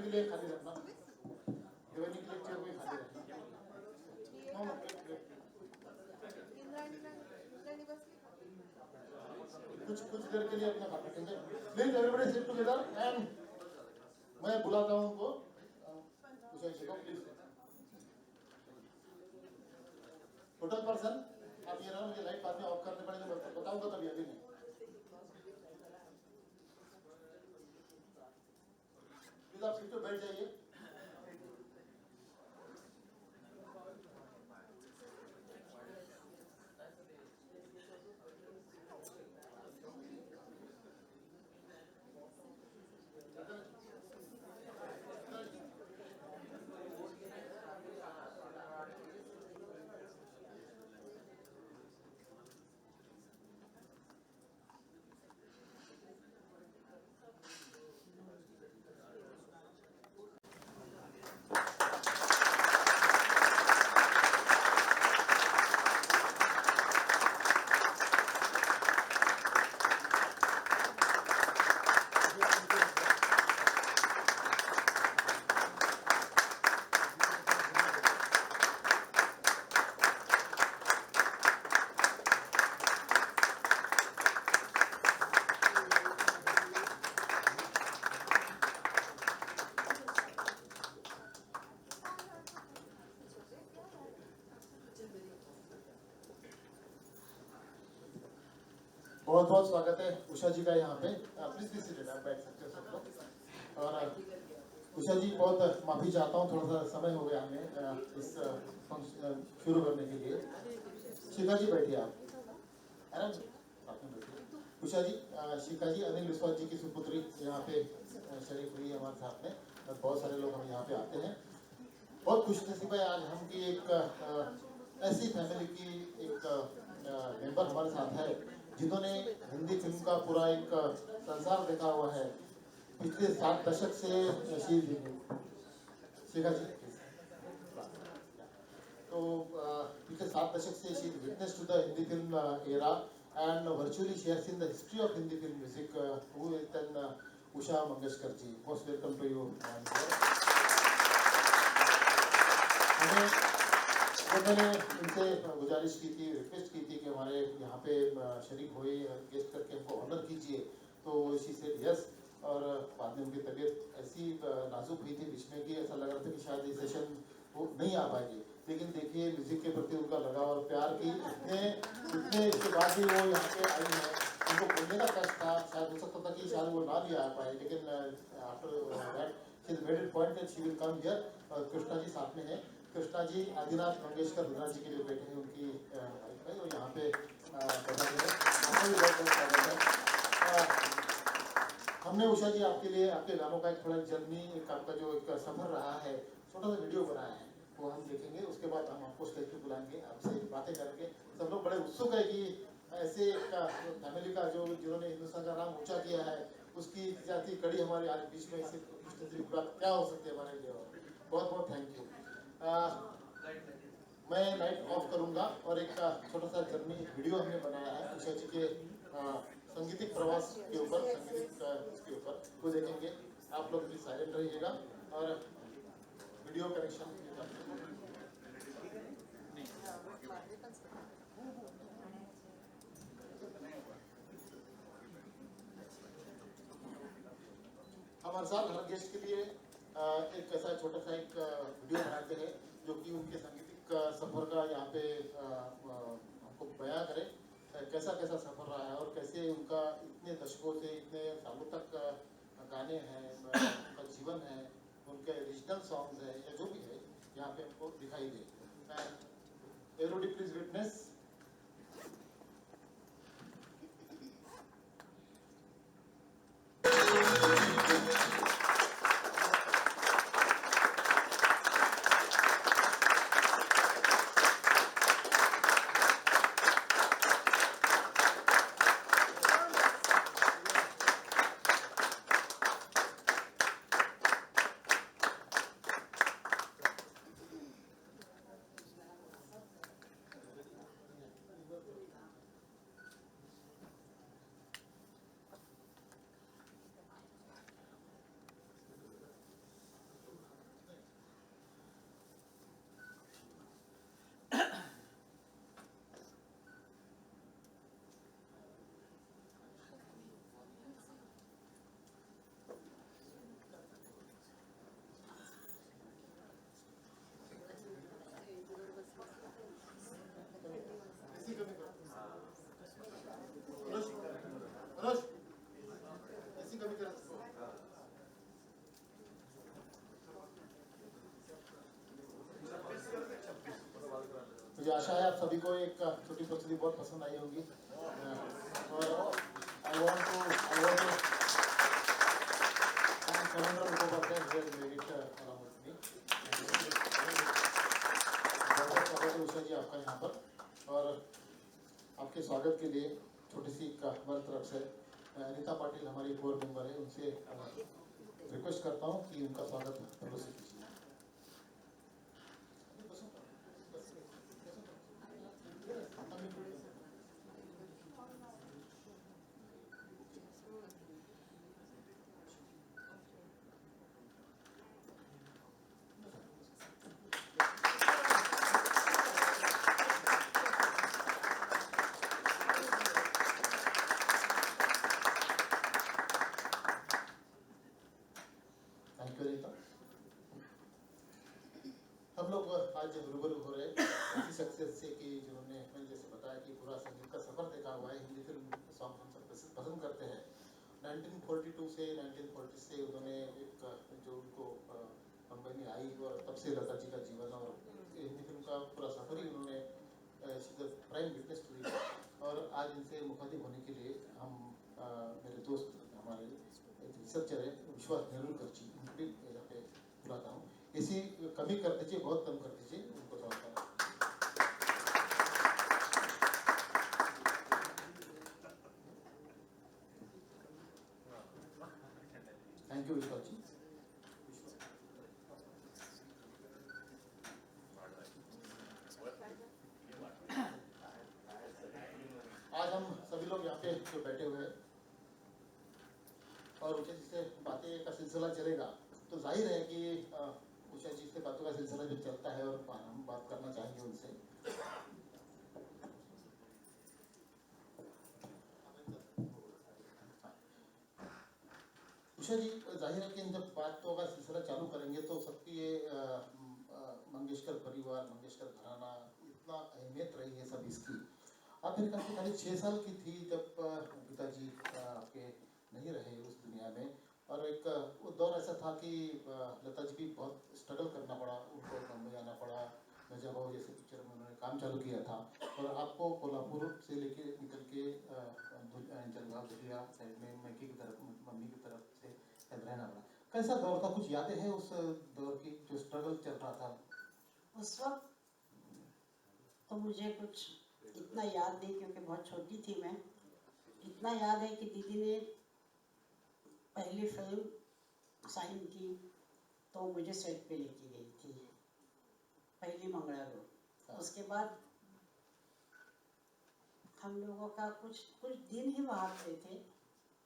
के लिए खाली रखना, देवनी के लिए चेयर कोई खाली रखना। कुछ देर के लिए अपना बात रखेंगे। Please everybody sit together and मैं बुलाता हूँ उनको, उषा जी को प्लीज। टोटल पर्सन आप ये रहो, मुझे लाइट बाद में ऑफ करने पड़ेंगे, मैं बताऊंगा तभी, अभी नहीं। प्लीज आप सीट पे बैठ जाइए। बहुत बहुत स्वागत है उषा जी का यहाँ पे। प्लीज प्लीज सीटेड, आप बैठ सकते हो सब लोग। और उषा जी, बहुत माफी चाहता हूँ, थोड़ा सा समय हो गया हमें इस फंक्शन शुरू करने के लिए। शिखा जी बैठिए आप, है ना, आप में बैठिए। उषा जी, शिखा जी अनिल विश्वास जी की सुपुत्री यहाँ पे शरीक हुई है हमारे साथ में, और बहुत सारे लोग हम यहाँ पे आते हैं। बहुत खुशनसीब है आज हम की एक ऐसी फैमिली की एक मेंबर हमारे साथ है जिन्होंने हिंदी फिल्म का पूरा एक संसार देखा हुआ है पिछले 7 दशक से। शिखा जी, तो पिछले 7 दशक से she witness to the Hindi film era and virtually she has seen the history of Hindi film music. Who is then Usha Mangeshkar ji, most welcome to you. मैंने इनसे गुजारिश की थी, रिक्वेस्ट की थी कि हमारे यहाँ पे शरीक हुए, गेस्ट करके हमको ऑनर कीजिए, तो शी सेड यस। और बाद में उनकी तबीयत ऐसी नाजुक हुई थी बीच में कि ऐसा लग रहा था कि शायद ये सेशन वो नहीं आ पाएगी, लेकिन देखिए म्यूजिक के प्रति उनका लगाव और प्यार की इतने इसके बाद भी वो यहाँ पे आई है। उनको बोलने का कष्ट था, शायद हो सकता था कि शायद वो ना भी आ पाए, लेकिन after that she has made it point that she will come here. और कृष्णा जी साथ में है। कृष्णा जी आदिनाथ मंगेशकर रुद्रा जी के लिए बैठे हैं, उनकी वाइफ है, और यहाँ पे हमने उषा जी आपके लिए आपके गानों का एक थोड़ा जर्नी, एक आपका जो एक सफर रहा है, छोटा सा वीडियो बनाया है, वो हम देखेंगे। उसके बाद हम आपको स्टेज पे बुलाएंगे, आपसे बातें करके। सब लोग बड़े उत्सुक है कि ऐसे फैमिली का जो जिन्होंने हिंदुस्तान का नाम ऊंचा किया है, उसकी जाती कड़ी हमारे आज बीच में ऐसे बात क्या हो सकती है हमारे लिए। बहुत बहुत थैंक यू। मैं लाइट ऑफ करूंगा और एक छोटा सा जर्नी वीडियो हमने बनाया है उषा जी के संगीतिक प्रवास के ऊपर, संगीतिक इसके ऊपर, वो देखेंगे। आप लोग भी साइलेंट रहिएगा और वीडियो कनेक्शन। हमारे साथ हर गेस्ट के लिए एक ऐसा छोटा सा एक वीडियो बनाते हैं जो कि उनके संगीतिक सफर का यहाँ पे हमको बयां करे, कैसा कैसा सफर रहा है और कैसे उनका इतने दशकों से इतने सालों तक गाने हैं, उनका जीवन है, उनके रीजनल सॉन्ग्स है या जो भी है, यहाँ पे हमको दिखाई दे। Everybody please witness. सभी को एक छोटी प्रस्तुति बहुत पसंद आई होगी और I want to thank commander Mukhopadhyay who has made it along with me. बहुत स्वागत है उषा जी आपका यहाँ पर, और आपके स्वागत के लिए छोटी सी एक हमारी तरफ से अनीता पाटिल हमारी बोर्ड मेंबर है, उनसे रिक्वेस्ट करता हूँ कि उनका स्वागत फूलों से कीजिए। Thank you Anita. हम लोग आज रूबरू हो रहे ऐसी शख्सियत से कि जिन्होंने मैंने जैसे बताया कि पूरा संगीत का सफर देखा हुआ है। हिंदी फिल्म सॉन्ग हम सब पसंद करते हैं। 1942 से 1940 से उन्होंने एक जो उनको बम्बई में आई और तब से लता जी का जीवन और हिंदी फिल्म का पूरा सफर ही उन्होंने प्राइम विटनेस टू दी। और आज इनसे मुखातिब होने के लिए हम मेरे दोस्त हमारे एक रिसर्चर है विश्वास नेरुलकर जी, उनको भी यहाँ पे बुलाता हूँ। इसी कमी कर दीजिए, बहुत कम कर दीजिए उनको थोड़ा सा। थैंक यू विश्वास जी। आज हम सभी लोग यहाँ पे जो बैठे हुए हैं और उषा जी से बातें का सिलसिला चलेगा, तो जाहिर है कि उषा जी से बातों का सिलसिला जो चलता है और हम बात करना चाहेंगे उनसे। उषा जी, जाहिर है कि जब बातों का सिलसिला चालू करेंगे तो सबकी ये मंगेशकर परिवार, मंगेशकर घराना, इतना अहमियत रही है सब इसकी। आप मेरे ख्याल से खाली 6 साल की थी जब पिताजी आपके नहीं रहे उस दुनिया में, और एक वो दौर ऐसा था कि लता जी भी बहुत स्ट्रगल करना पड़ा, उनको मुंबई आना पड़ा। नजाबाव जैसे पिक्चर में उन्होंने काम चालू किया था और आपको कोल्हापुर से लेके निकल के जलगांव दरिया साइड में मैकी की तरफ, मम्मी की तरफ से रहना पड़ा। कैसा दौर था, कुछ यादें हैं उस दौर की जो स्ट्रगल चल रहा था उस वक्त? तो मुझे कुछ इतना याद नहीं क्योंकि बहुत छोटी थी मैं। इतना याद है कि दीदी ने पहली फिल्म साइन की तो मुझे सेट पे लेके गई थी, पहली मंगला रोड। उसके बाद हम लोगों का कुछ दिन ही वहाँ पे थे,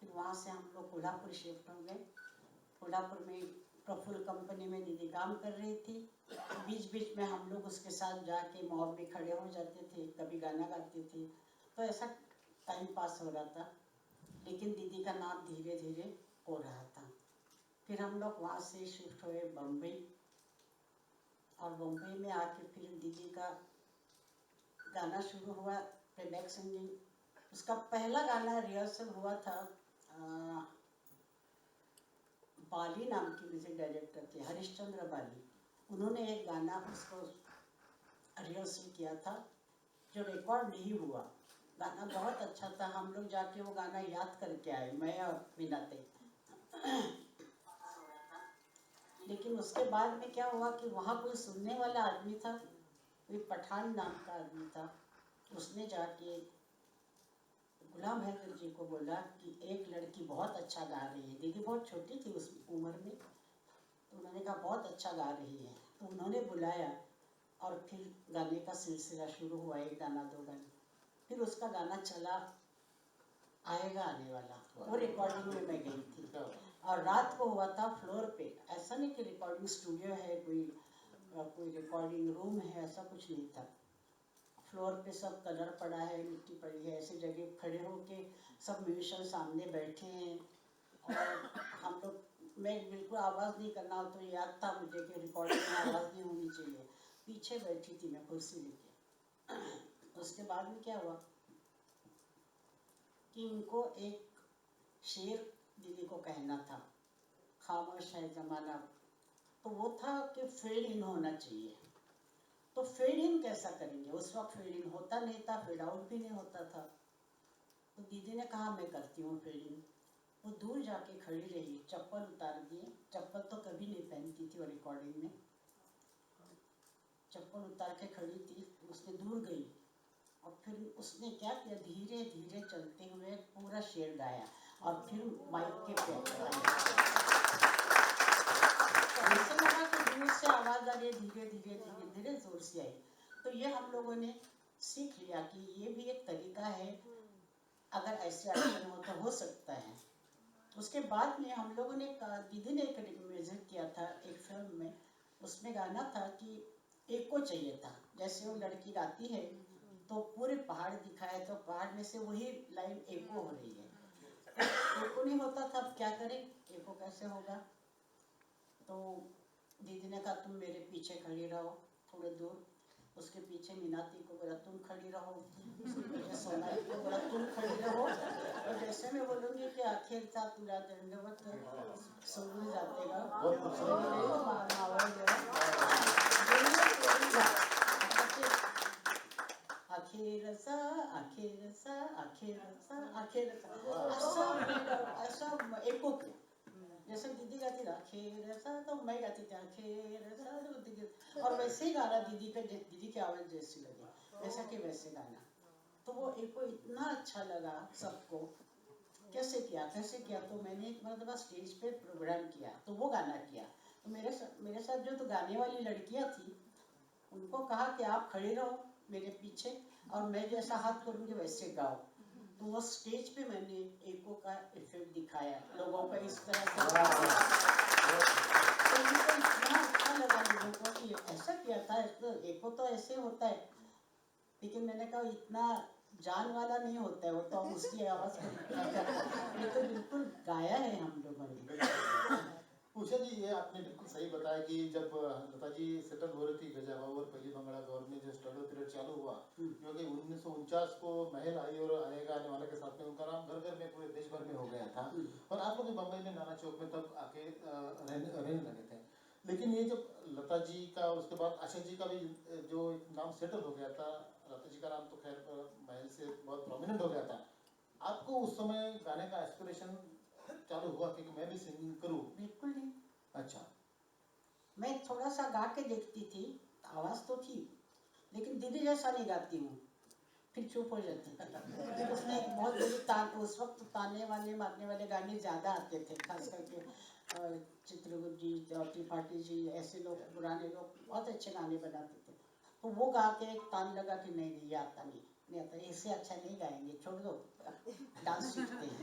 फिर वहाँ से हम लोग कोल्हापुर शिफ्ट हो गए। कोल्हापुर में प्रफुल्ल कंपनी में दीदी काम कर रही थी। बीच बीच में हम लोग उसके साथ जाके मॉल में खड़े हो जाते थे, कभी गाना गाती थी, तो ऐसा टाइम पास हो रहा था। लेकिन दीदी का नाम धीरे धीरे हो रहा था। फिर हम लोग वहाँ से शिफ्ट हुए बम्बई, और बम्बई में आके फिर दीदी का गाना शुरू हुआ, प्लेबैक सिंगिंग। उसका पहला गाना रिहर्सल हुआ था बाली नाम की म्यूजिक डायरेक्टर थे, हरिश्चंद्र बाली। उन्होंने एक गाना उसको रिहर्सल किया था जो रिकॉर्ड नहीं हुआ। गाना बहुत अच्छा था, हम लोग जाके वो गाना याद करके आए, मैं और मीनाते। लेकिन उसके बाद में क्या हुआ कि वहाँ कोई सुनने वाला आदमी था, कोई पठान नाम का आदमी था। उसने जाके गुलाम हैदर जी को बोला कि एक लड़की बहुत अच्छा गा रही है। दीदी बहुत छोटी थी उस उम्र में, तो उन्होंने कहा बहुत अच्छा गा रही है। तो उन्होंने बुलाया और फिर गाने का सिलसिला शुरू हुआ, एक गाना दो गाने। फिर उसका गाना चला आएगा आने वाला, वो रिकॉर्डिंग में मैं गई थी। और रात को हुआ था फ्लोर पे, ऐसा नहीं कि रिकॉर्डिंग स्टूडियो है, कोई रिकॉर्डिंग रूम है, ऐसा कुछ नहीं था। फ्लोर पे सब कलर पड़ा है, मिट्टी पड़ी है, ऐसी जगह खड़े होके सब म्यूजिशियन सामने बैठे हैं। और हम लोग, मैं बिल्कुल आवाज़ नहीं करना हो, तो याद था मुझे कि रिकॉर्डिंग में आवाज़ नहीं होनी चाहिए। पीछे बैठी थी मैं कुर्सी लेके। उसके बाद में क्या हुआ कि उनको एक शेर दीदी को कहना था, खामोश है ज़माना। तो वो था कि फेड इन होना चाहिए। तो तो फेड इन कैसा करेंगे, उस वक्त फेड इन होता नहीं था, फेड आउट भी नहीं होता था। तो दीदी ने कहा मैं करती हूँ फेड इन। वो दूर जाके खड़ी रही, चप्पल उतार दिए, चप्पल तो कभी नहीं पहनती थी, और रिकॉर्डिंग में चप्पल उतार के खड़ी थी। उसने दूर गई और फिर उसने क्या किया, धीरे धीरे चलते हुए पूरा शेर गाया और फिर माइक के पे ऐसे लगा कि दूर से आवाज आ रही है, धीरे धीरे धीरे धीरे जोर से आई। तो ये हम लोगों ने सीख लिया कि ये भी एक तरीका है, अगर ऐसे एक्शन हो तो हो सकता है। उसके बाद में हम लोगों ने, दीदी ने एक म्यूजिक किया था एक फिल्म में, उसमें गाना था कि एको चाहिए था। जैसे वो लड़की गाती है तो पूरे पहाड़ दिखाए, तो पहाड़ में से वही लाइन एको हो रही है। एको नहीं होता था, अब क्या करें, एको कैसे होगा। तो दीदी ने कहा तुम मेरे पीछे खड़ी रहो थोड़े दूर। उसके पीछे मीनाती को बोला तुम खड़ी रहो, उसके पीछे सोनाली को बोला तुम खड़ी रहो। और जैसे मैं बोलूँगी कि आखिर था तुला दंडवत सुन जाते अखेरचा अखेरचा अखेरचा अखेरचा असं एको के जैसे दीदी गाती ना अखेरचा, तो मैं गाती थी अखेरचा, तो दीदी, और वैसे ही गाना दीदी का, दीदी की आवाज जैसी लगी वैसा कि वैसे गाना। तो वो एको इतना अच्छा लगा सबको। कैसे किया, तो मैंने एक मतलब स्टेज पे प्रोग्राम किया, तो वो गाना किया। तो मेरे साथ जो तो गाने वाली लड़कियां थी, उनको कहा कि आप खड़े रहो मेरे पीछे और मैं जैसा हाथ करूंगी वैसे गाओ। तो वो स्टेज पे मैंने एको का इफेक्ट दिखाया लोगों को इस तरह से। तो उनको इतना अच्छा लगा लोगों को कि ऐसा किया था, एको तो ऐसे होता है, लेकिन मैंने कहा इतना जान वाला नहीं होता है, वो तो उसकी आवाज को ये तो बिल्कुल गाया है हम लोगों ने। उषा जी, ये आपने बिल्कुल सही बताया कि जब लता जी सेटल हो रही थी गजावा और पहली बंगला दौर में जो स्ट्रगल पीरियड चालू हुआ, क्योंकि 1949 को महल आई और आएगा आने वाले के साथ में उनका नाम घर घर में पूरे देश भर में हो गया था। और आप लोग बम्बई में नाना चौक में तब आके रहने लगे थे। लेकिन ये जब लता जी का और उसके बाद आशा जी का भी जो नाम सेटल हो गया था, लता जी का नाम तो खैर महल से बहुत प्रोमिनेंट हो गया था, आपको उस समय गाने का एस्पिरेशन चालू हुआ कि मैं भी सिंगिंग करूं? बिल्कुल नहीं। अच्छा। मैं थोड़ा सा गा के देखती थी, आवाज तो थी, लेकिन दीदी जैसा नहीं गाती हूँ, फिर चुप हो जाती थी। उसमें एक बहुत बड़ी उस वक्त ताने वाले मारने वाले गाने ज़्यादा आते थे, खास करके चित्रगुप्त जी और त्रिपाठी जी, ऐसे लोग पुराने लोग बहुत अच्छे गाने बनाते थे। तो वो गा के एक तान लगा कि नहीं नहीं ये आता नहीं आता, इससे अच्छा नहीं गाएंगे, छोड़ दो, डांस सीखते हैं।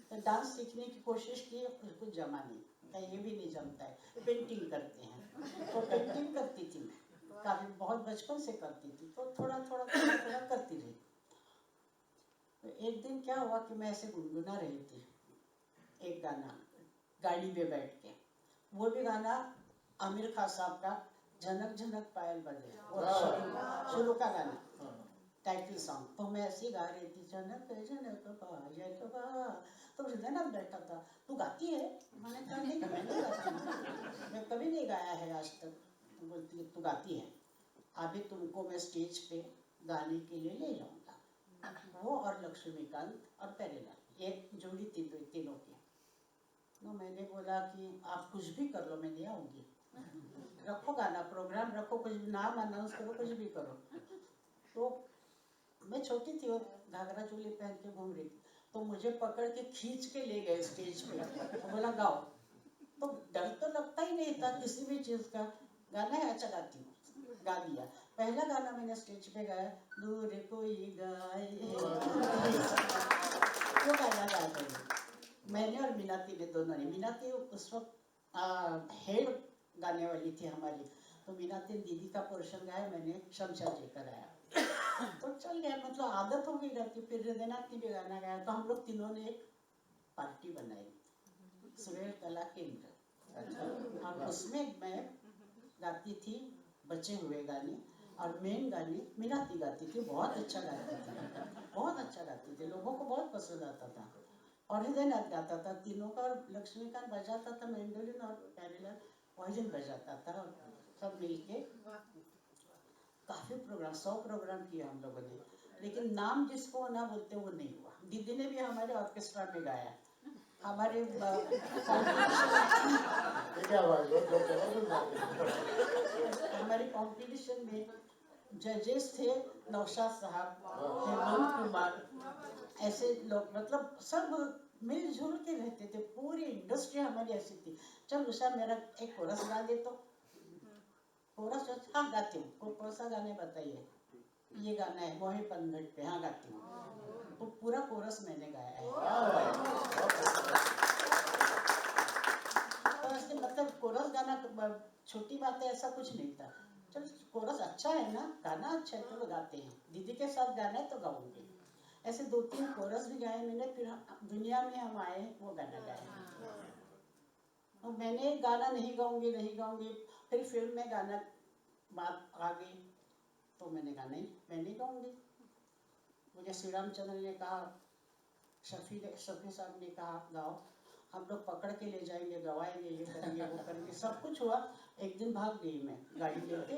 तो डांस सीखने की कोशिश की, कुछ जमा नहीं, ये भी नहीं जमता है। पेंटिंग करते हैं, तो पेंटिंग करती थी मैं, काफी बहुत बचपन से करती थी, तो थोड़ा थोड़ा थोड़ा थोड़ा करती रही। तो एक दिन क्या हुआ कि मैं ऐसे गुनगुना रही थी एक गाना गाड़ी में बैठ के, वो भी गाना आमिर खान साहब का झनक झनक पायल बजे, शुरू का गाना, टाइटल सॉन्ग। तो मैं ऐसे ही गा रही थी झनक झनक पायल बा। तो हृदय ना बैठा था, तू गाती है? मैंने कहा नहीं मैं नहीं गाती, मैं कभी नहीं गाया है आज तक। तो बोलती है तू गाती है, अभी तुमको मैं स्टेज पे गाने के लिए ले जाऊंगा। वो और लक्ष्मीकांत और प्यारेलाल एक जोड़ी थी, तीनों की। तो मैंने बोला कि आप कुछ भी कर लो, मैं नहीं आऊंगी, रखो गाना, प्रोग्राम रखो, कुछ भी नाम अनाउंस करो, कुछ भी करो। तो मैं छोटी थी और घाघरा चोली पहन के घूम रही थी, तो मुझे पकड़ के खींच के ले गए स्टेज पे, तो बोला गाओ। तो डर तो लगता ही नहीं था किसी भी चीज का, गाना है अच्छा गाती हूँ, गा दिया। पहला गाना मैंने स्टेज पे गाया, दूर कोई गाए, वो गाना गा गई मैंने और मीनाती ने, दोनों ने। मीनाती उस वक्त हेड गाने वाली थी हमारी, तो मीनाती दीदी का पोर्शन गाया, मैंने शमशा जी का गाया। तो चल गया, मतलब आदत हो गई गाती। फिर हृदयनाथ ने भी गाना गाया, तो हम लोग तीनों ने एक पार्टी बनाई, सुरेल कला केंद्र, और उसमें मैं गाती थी बचे हुए गाने, और मेन गाने मीनाती गाती थी, बहुत अच्छा गाती थी, बहुत अच्छा गाती थी, लोगों को बहुत पसंद आता था। और हृदयनाथ गाता था तीनों का, और लक्ष्मीकांत बजाता था मैंडोलिन, और प्यारेलाल वायलिन बजाता था, और सब मिलके काफी प्रोग्राम 100 प्रोग्राम किए हम लोगों ने, लेकिन नाम जिसको ना बोलते वो नहीं हुआ। दीदी ने भी हमारे ऑर्केस्ट्रा में गाया, हमारे ये क्या बात है, जो जबरदस्त बात है। हमारे कंपटीशन में जजेस थे नौशाद साहब, हेमंत कुमार, ऐसे लोग, मतलब सब मिलजुल के रहते थे। पूरी इंडस्ट्री हमारी ऐसी थी। चल उषा मेरा एक कोरस गा दे, तो कोरस हाँ गाती हूँ। कौन सा गाने बताइए? ये गाना है मोहे पनघट पे, हाँ गाती हूँ। तो पूरा कोरस मैंने गाया है। तो ऐसे मतलब कोरस गाना छोटी बात है ऐसा कुछ नहीं था। चल कोरस अच्छा है ना, गाना अच्छा है तो गाते हैं, दीदी के साथ गाना है तो गाऊंगी। ऐसे 2-3 कोरस भी गाए मैंने। फिर दुनिया में हम आए वो गाना गाया। और मैंने गाना नहीं गाऊंगी, फिर फिल्म में गाना बात आ गई तो मैंने कहा नहीं मैं नहीं गाऊंगी। मुझे श्री रामचंद्र ने कहा, शफी साहब ने कहा गाओ, हम लोग पकड़ के ले जाएंगे, गवाएंगे, ये करेंगे वो करेंगे, सब कुछ हुआ। एक दिन भाग गई मैं गाड़ी लेके,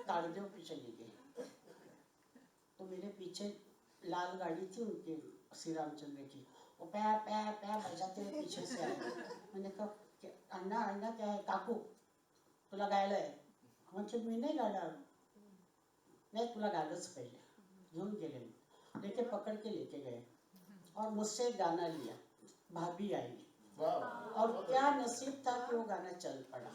ताड़देव पे चली गई। तो मेरे पीछे लाल गाड़ी थी उनके, श्री रामचंद्र की, वो पै पै पै बजाते हुए पीछे से आए। मैंने कहा अण्णा अण्णा क्या है? काकू तुला गायला आहे? म्हणजे मी नाही गाणार, नहीं तुला गायलंच पाहिजे। घेऊन गेले, लेके पकड़ के लेके गए और मुझसे गाना लिया, भाभी आई। और क्या नसीब था कि वो गाना चल पड़ा।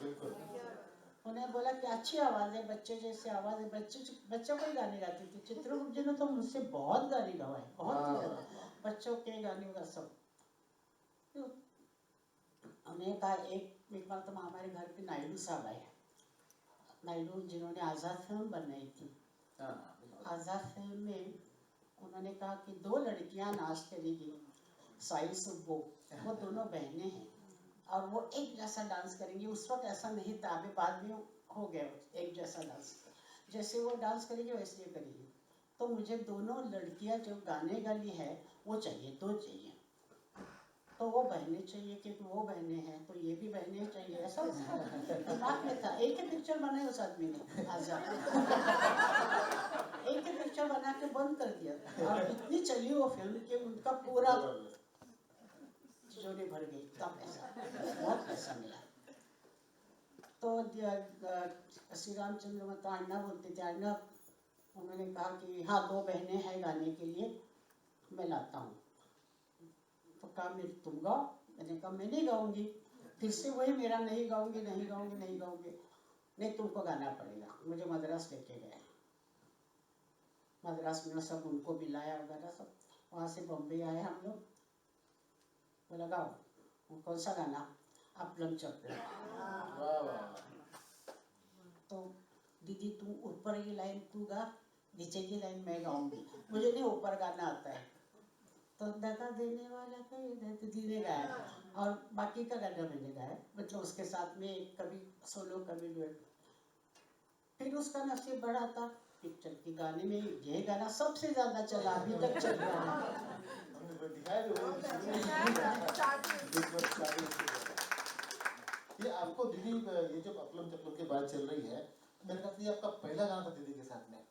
उन्हें बोला कि अच्छी आवाज है, बच्चे जैसे आवाज है, बच्चों को ही गाने गाती थी। चित्रगुप्त जी ने तो मुझसे बहुत गाने गवाए, बहुत बच्चों के गाने का सब। उन्हें कहा एक बार तो हमारे घर पे नायडू साहब आए, नायडू जिन्होंने आजाद फिल्म बनाई थी। आजाद फिल्म में उन्होंने कहा कि 2 लड़कियां नाच करेगी, साई सुब्बो, वो दोनों बहनें हैं और वो एक जैसा डांस करेंगी। उस वक्त ऐसा नहीं था, अभी बाद में हो गया एक जैसा डांस। जैसे वो डांस करेगी वैसे ये करेगी। तो मुझे दोनों लड़कियां जो गाने गाली है वो चाहिए, 2 चाहिए। तो वो बहनें चाहिए क्योंकि वो बहनें हैं, तो ये भी बहनें चाहिए, ऐसा दिमाग में था। एक ही पिक्चर बनाई उस आदमी ने, आजाद एक ही पिक्चर बना के बंद कर दिया था। और इतनी चली वो फिल्म कि उनका पूरा जोड़े भर गई, इतना पैसा, बहुत पैसा मिला। तो श्री रामचंद्र मतलब अण्णा बोलते थे, अण्णा उन्होंने कहा कि हाँ 2 बहनें हैं गाने के लिए, मैं लाता हूँ। तो कहा मेरे तुम गाओ, मैंने कहा मैं नहीं गाऊंगी। फिर से वही मेरा नहीं गाऊंगी, नहीं तुमको गाना पड़ेगा। मुझे मद्रास लेके गए, मद्रास में सब उनको मिलाया वगैरह सब। वहाँ से बॉम्बे आए हम लोग, बोला गाओ। कौन सा गाना? अपलम चपलम। तो दीदी तू ऊपर की लाइन तू गा, नीचे की लाइन मैं गाऊंगी। मुझे नहीं ऊपर गाना आता है। तो दगा देने वाला कहीं दीदी ने गाया और बाकी का गाना मैंने गाया, मतलब उसके साथ में कभी सोलो कभी डुएट। फिर उसका नसीब बढ़ा था, पिक्चर के गाने में ये गाना सबसे ज्यादा चला, अभी तक चल रहा है। ये आपको दीदी, ये जो अपलम चपलम की बात चल रही है, मेरे ख्याल से ये आपका पहला गाना था दीदी के साथ में,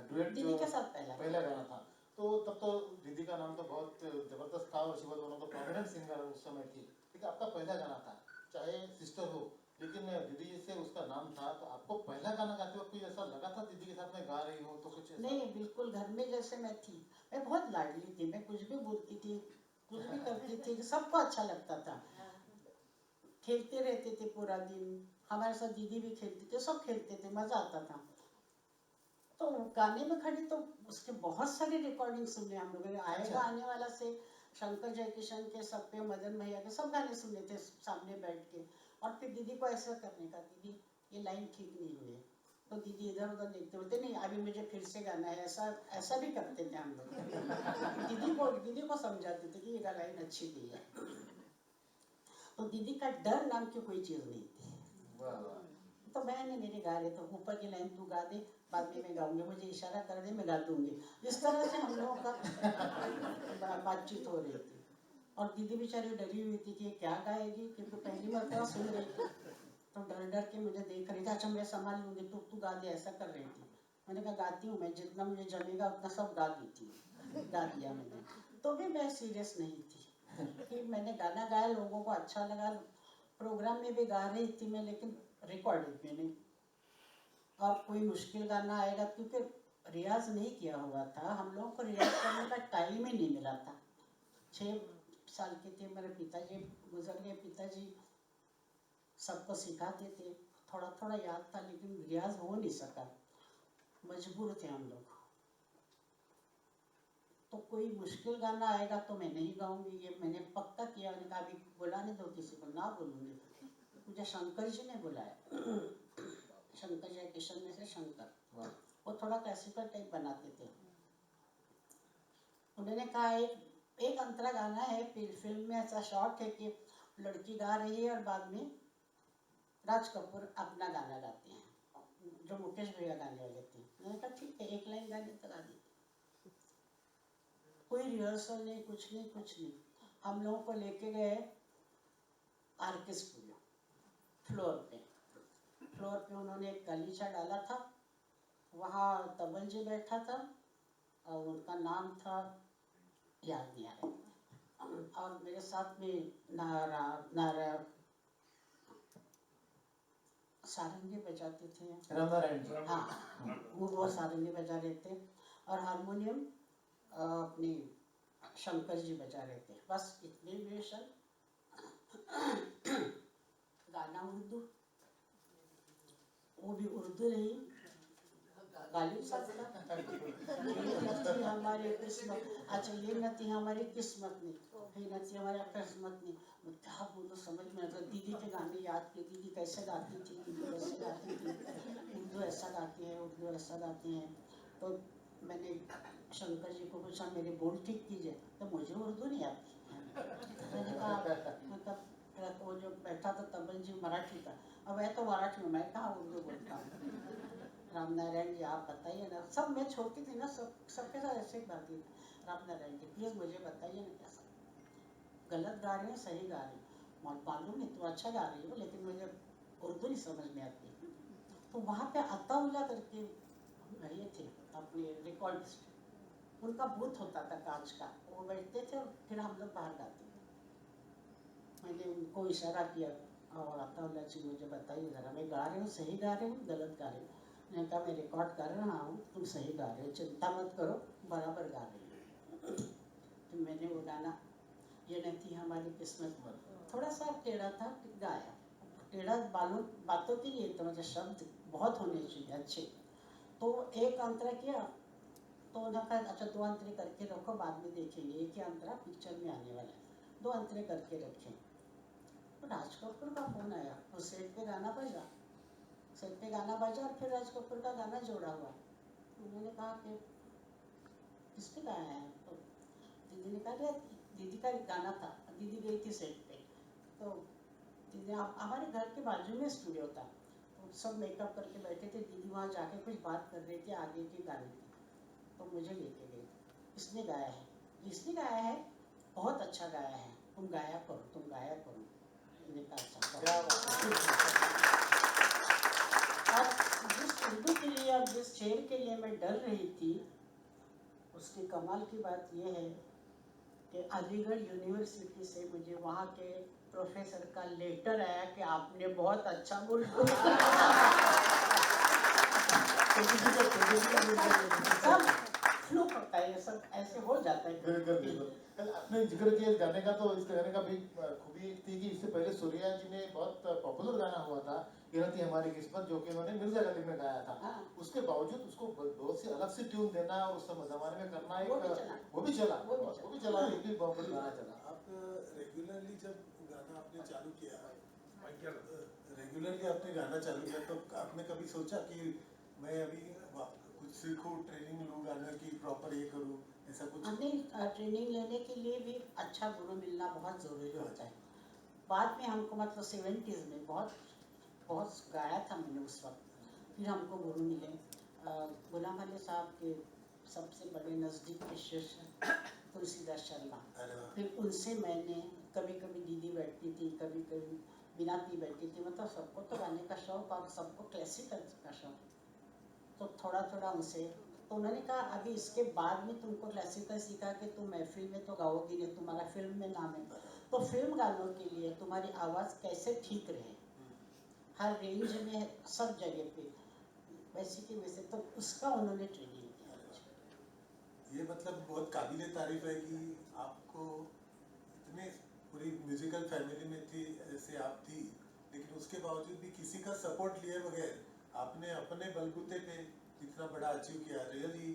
डुएट दीदी के साथ पहला गाना था। तो तब तो दीदी का नाम तो बहुत जबरदस्त था और she was one of the prominent singer उस समय थी। ठीक है, आपका पहला गाना था, चाहे सिस्टर हो, लेकिन दीदी से उसका नाम था। तो आपको पहला गाना गाते वक्त कोई ऐसा लगा था दीदी के साथ में गा रही हो तो कुछ ऐसा? नहीं, बिल्कुल घर में जैसे मैं थी, मैं बहुत लाडली थी, मैं कुछ भी बोलती थी, कुछ भी करती थी, सबको अच्छा लगता था। खेलते रहते थे पूरा दिन, हमारे साथ दीदी भी खेलती थी, सब खेलते थे, मजा आता था। तो गाने में खड़ी तो उसके बहुत सारे रिकॉर्डिंग सुने हम लोगों ने, आएगा आने वाला से शंकर जयकिशन के, सब पे मदन भैया के, सब गाने सुने थे सामने बैठ के। और फिर दीदी को ऐसा करने का, दीदी ये लाइन ठीक नहीं हुई है, तो दीदी इधर उधर देखते बोलते नहीं अभी मुझे फिर से गाना है, ऐसा भी करते थे हम लोग। दीदी को समझाते थे कि ये लाइन अच्छी नहीं है। तो दीदी का डर नाम की कोई चीज नहीं थी। तो मैंने मेरे गा रहे तो ऊपर की लाइन तू गा दे, बाद में मैं गाऊंगी, मुझे इशारा कर दे मैं गा दूंगी। इस तरह से हम लोगों का बातचीत हो रही थी। और दीदी बेचारी डरी हुई थी कि क्या गाएगी, क्योंकि पहली मरतबा सुन रही थी। तो डर डर के मुझे देख रही थी, अच्छा मैं संभाल लूँगी, तू गा दे, ऐसा कर रही थी। मैंने कहा गाती हूँ मैं, जितना मुझे जमेगा उतना सब गा देती हूँ। गा दिया मैंने, तो भी मैं सीरियस नहीं थी कि मैंने गाना गाया, लोगों को अच्छा लगा, प्रोग्राम में भी गा रही थी मैं, लेकिन रिकॉर्डिंग में नहीं। और कोई मुश्किल गाना आएगा, क्योंकि रियाज नहीं किया हुआ था, हम लोगों को रियाज करने का टाइम ही नहीं मिला था। 6 साल के थे, मेरे पिताजी गुजर गए, पिताजी सबको सिखाते थे, थोड़ा थोड़ा याद था, लेकिन रियाज हो नहीं सका, मजबूर थे हम लोग। तो कोई मुश्किल गाना आएगा तो मैं नहीं गाऊंगी, ये मैंने पक्का किया। मैंने कहा अभी बुलाने दो किसी को, ना बोलूंगी। मुझे शंकर जी ने बुलाया, शंकर जय किशन में से शंकर, वो थोड़ा क्लासिकल टाइप बनाते थे। उन्होंने कहा एक अंतरा गाना है, फिल्म में ऐसा शॉट है कि लड़की गा रही है और बाद में राज कपूर अपना गाना गाते हैं, जो मुकेश भैया गाने वाले थे। मैंने कहा ठीक है, एक लाइन गाने तो गा दी। कोई रिहर्सल नहीं, कुछ नहीं। हम लोगों को लेके गए आरके स्टूडियो, फ्लोर पे उन्होंने एक गलीचा डाला था, वहाँ तबल जी बैठा था और उनका नाम था, याद नहीं आ रहा, और मेरे साथ में नारा सारंगी बजाते थे, हाँ वो सारंगी बजा रहे थे, और हारमोनियम अपने शंकर जी बजा रहे थे। बस इतने म्यूजिशियन, गाना उर्दू, वो भी उर्दू नहीं, गालिब साहब का ये हमारी किस्मत, अच्छा ये न थी हमारी किस्मत नहीं, ये न थी हमारी किस्मत नहीं, मैं क्या बोलूं समझ में आता। दीदी के गाने याद किए, दीदी कैसे गाती थी, दीदी कैसे गाती थी, उर्दू ऐसा गाती है, उर्दू ऐसा गाती हैं। तो मैंने शंकर जी को पूछा मेरे बोल ठीक कीजिए, तो मुझे उर्दू नहीं आती। मैंने कहा मतलब वो जो बैठा था तबल जी मराठी का, अब मैं तो मराठी में, मैं कहाँ उर्दू बोलता हूँ। राम नारायण जी आप बताइए ना, सब मैं छोटी थी ना, सबके साथ ऐसे ही बात थी। राम नारायण जी प्लीज मुझे बताइए ना, कैसा गलत गा रहे हैं सही गा रहे हैं, मालूम नहीं तो अच्छा गा रही हो, लेकिन मुझे उर्दू नहीं समझ में आती। तो वहाँ पे अताउल्ला करके ये थे अपने रिकॉर्डिस्ट, उनका बूथ होता था कांच का, वो बैठते थे और फिर हम लोग बाहर गाते थे। मैंने उनको इशारा किया और अताउल्ला जी मुझे बताइए जरा, मैं गा रही हूँ सही गा रही हूँ गलत गा रही हूँ। मैंने कहा मैं रिकॉर्ड कर रहा हूँ, तुम सही गा रहे हो, चिंता मत करो, बराबर गा रही हो। तो मैंने वो गाना ये नहीं थी हमारी किस्मत, थोड़ा सा टेढ़ा था, गाया। टेढ़ा बातों के लिए तो मुझे शब्द बहुत होने चाहिए अच्छे। तो एक अंतरा किया, तो उन्होंने कहा अच्छा 2 अंतरे करके रखो, बाद में देखेंगे, एक ही अंतरा पिक्चर में आने वाला है, 2 अंतरे करके रखें। तो राज कपूर का फोन आया, वो सेट पे गाना बजा, और फिर राज कपूर का गाना जोड़ा हुआ। उन्होंने कहा कि किसने गाया है, तो दीदी ने कहा दीदी का गाना था, दीदी गई थी सेट पे, तो दीदी हमारे घर के बाजू में स्टूडियो था, तो सब मेकअप करके बैठे थे, दीदी वहाँ जाके कुछ बात कर रही थी आगे के गाने की, तो मुझे लेके गई, इसने गाया है, बहुत अच्छा गाया है, तुम गाया करो। और जिस उर्दू के लिए और जिस शेर के लिए मैं डर रही थी, उसकी कमाल की बात यह है कि अलीगढ़ यूनिवर्सिटी से मुझे वहाँ के प्रोफेसर का लेटर आया कि आपने बहुत अच्छा उर्दू सब फ्लूक होता है, ये सब ऐसे हो जाता है। बिल्कुल। कल आपने जिक्र किया इस गाने का, तो इस गाने का भी खूबी थी कि इससे पहले सूर्या जी ने बहुत पॉपुलर गाना हुआ था ये थी हमारी किस्मत, जो कि उन्होंने मिर्जा गालिब में गाया था। उसके बावजूद उसको बहुत सी अलग से ट्यून देना और उस जमाने में करना, वो भी चला, ये भी बहुत बड़ी गाना चला। आप रेगुलरली जब गाना आपने चालू किया, तो आपने कभी सोचा कि मैं अभी कुछ सीखूं, ट्रेनिंग लूं गाने की, प्रॉपर ये करूं, ऐसा कुछ? हमें ट्रेनिंग लेने के लिए भी अच्छा गुरु मिलना बहुत ज़रूरी होता है। बाद में हमको मतलब 70s में बहुत गाया था मैंने उस वक्त, फिर हमको गुरु मिले, गुलाम अली साहब के सबसे बड़े नज़दीक के शिष्य तुलसीदास शर्मा, फिर उनसे मैंने कभी कभी दीदी बैठती थी, कभी कभी मीनाती बैठी थी, मतलब सबको तो गाने का शौक और सबको क्लासिकल का शौक, तो थोड़ा थोड़ा उनसे, तो उन्होंने कहा अभी इसके बाद में तुमको क्लासिकल सीखा कि तुम महफिल में तो गाओगी नहीं, तुम्हारा फिल्म में नाम है, तो फिल्म गानों के लिए तुम्हारी आवाज़ कैसे ठीक रहे हर रेंज में सब जगह पे वैसे की वैसे, तो उसका उन्होंने ट्रेनिंग दिया मुझे। ये मतलब बहुत काबिले तारीफ है कि आपको इतने पूरी म्यूजिकल फैमिली में थी, ऐसे आप थी, लेकिन उसके बावजूद भी किसी का सपोर्ट लिए बगैर आपने अपने बलबूते पे इतना बड़ा अचीव किया, रियली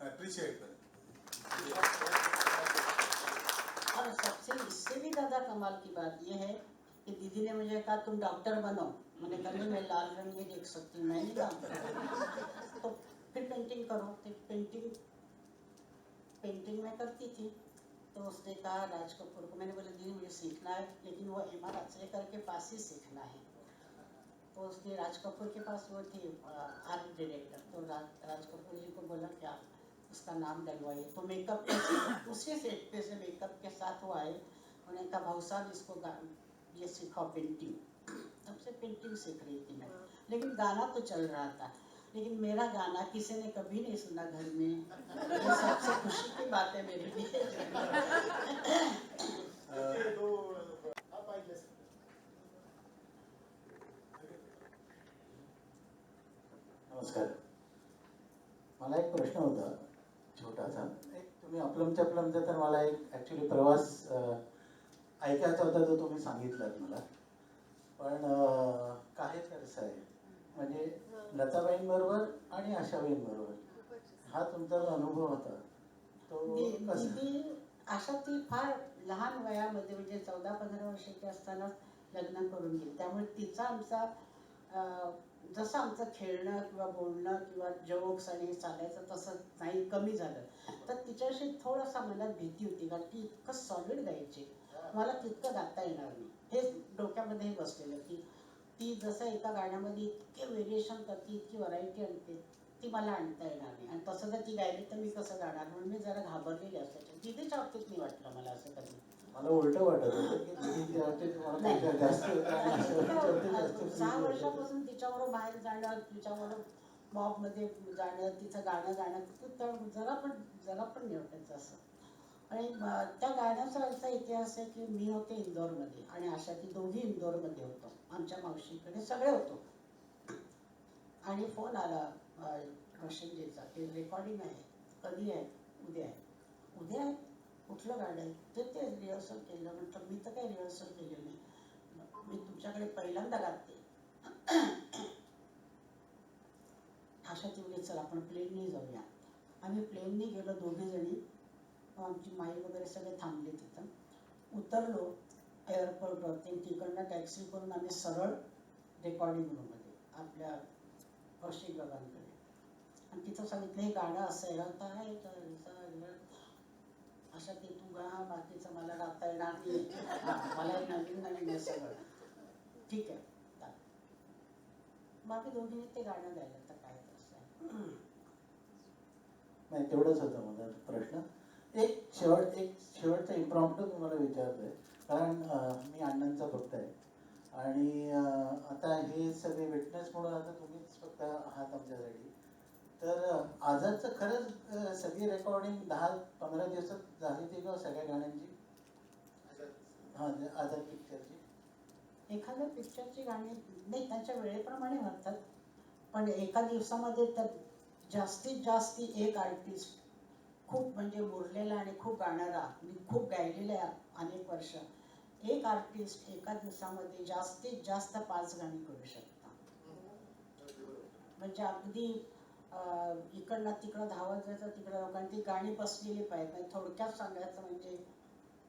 अप्रिशिएट। और सबसे इससे भी ज़्यादा कमाल की बात यह है कि दीदी ने मुझे कहा तुम डॉक्टर बनो, मैंने कहा नहीं मैं लाल रंग में देख सकती हूँ, मैं नहीं काम तो फिर पेंटिंग करो, तो पेंटिंग मैं करती थी। तो उसने कहा राज कपूर को, मैंने बोला दीदी मुझे सीखना है लेकिन वो एम आर अचरेकर के पास ही सीखना है। तो उसने राज कपूर के पास, वो थे आर्ट डायरेक्टर, तो राज कपूर जी को बोला क्या उसका नाम डलवाइए, तो मेकअप उसी सेट पे से मेकअप के साथ वो आए, उन्होंने कहा भाऊ साहब इसको ये सिखाओ पेंटिंग, तब से पेंटिंग सीख रही थी मैं, लेकिन गाना तो चल रहा था, लेकिन मेरा गाना किसी ने कभी नहीं सुना घर में, ये सबसे खुशी की बात है मेरे लिए। तो आप आइए। नमस्कार. मला एक प्रश्न होता छोटासा. एक तुम्ही अपलम चपलमचा तर मला एक ॲक्च्युली प्रवास ऐकायचा होता जो तुम्ही सांगितलात मला, पण काय कसं आहे म्हणजे लताबाईंबरोबर आणि आशाबाईंबरोबर हा तुमचा जो अनुभव होता तो कसा? दीदी आशा ती फार लहान वयामध्ये म्हणजे 14-15 वर्षाची असताना लग्न करून गेली, त्यामुळे तिचा आमचा जसं आमचं खेळणं किंवा बोलणं किंवा जोक्स आणि हे चालायचं तसं नाही, कमी झालं. तर तिच्याशी थोडासा मनात भीती होती, कारण ती इतकं सॉलिड गायची, मला तितकं गाता येणार नाही हे डोक्यामध्ये बसलेलं, की ती जसं एका गाण्यामध्ये इतके व्हेरिएशन करते, इतकी व्हरायटी आणते, ती मला आणता येणार नाही, आणि तसं जर ती गायली तर मी कसं गाणार, म्हणून मी जरा घाबरलेली असायची. दीदीच्या बाबतीत नाही वाटलं मला असं कधी. मला उलट वाटत होतं की दीदीच्या बाबतीत मला काही जास्त आणि आशाबाईंच्या बाबतीत जास्त 6 फील होतं. वर्षापासून तिच्याबरोबर बाहेर जाणं, तिच्याबरोबर मॉबमध्ये जाणं, तिचं गाणं गाणं, जरा पण नाही वाटायचं असं. आणि त्या गाण्याचा असा इतिहास आहे की मी होते इंदोरमध्ये आणि आशा ती दोघी इंदोरमध्ये होतो, आमच्या मावशीकडे सगळे होतो, आणि फोन आला रोशनजीचा की रेकॉर्डिंग आहे, कधी आहे, उद्या आहे. उद्या आहे, कुठलं गाणं आहे, ते रिहर्सल केलं. म्हटलं मी तर काही रिहर्सल केली नाही, मी तुमच्याकडे पहिल्यांदा गाते. आशा ती म्हणजे चला आपण प्लेनने जाऊया. आम्ही प्लेनने गेलो दोघी जणी, आमची माई वगैरे सगळे थांबले तिथं. उतरलो एअरपोर्टवरती, तिकडनं टॅक्सी करून आम्ही सरळ रेकॉर्डिंग रूममध्ये आपल्या कौशिक बाबांकडे, आणि तिथं सांगितलं हे गाणं असं आहे, अशा की तू गा, बाकीचं मला गाता येणार नाही, मला नवीन आहे सगळं, ठीक आहे. बाकी दोघींनी ते गाणं गायलं, तर काय तसं नाही तेवढंच होतं माझा प्रश्न. एक शेवटचा इम्प्रॉम्प्टू तुम्हाला विचारतोय, कारण मी अण्णांचा भक्त आहे, आणि आता हे सगळे विटनेस म्हणून आता तुम्हीच फक्त आहात आमच्यासाठी. तर आझादचं खरंच सगळी रेकॉर्डिंग 10-15 दिवसात झाली ती का सगळ्या गाण्यांची? हां, आझाद पिक्चरची. एखाद्या पिक्चरची गाणी नाही त्यांच्या वेळेप्रमाणे म्हणतात, पण एका दिवसामध्ये तर जास्तीत जास्त एक आर्टिस्ट खूप म्हणजे मुरलेला आणि खूप गाणारा, मी खूप गायलेलं आहे अनेक वर्ष, एक आर्टिस्ट एका दिवसामध्ये जास्तीत जास्त 5 गाणी करू शकता. म्हणजे अगदी इकडनं तिकडं धावत जायचं, तिकडं लोकांनी ती गाणी बसलेली पाहिजे. थोडक्यात सांगायचं म्हणजे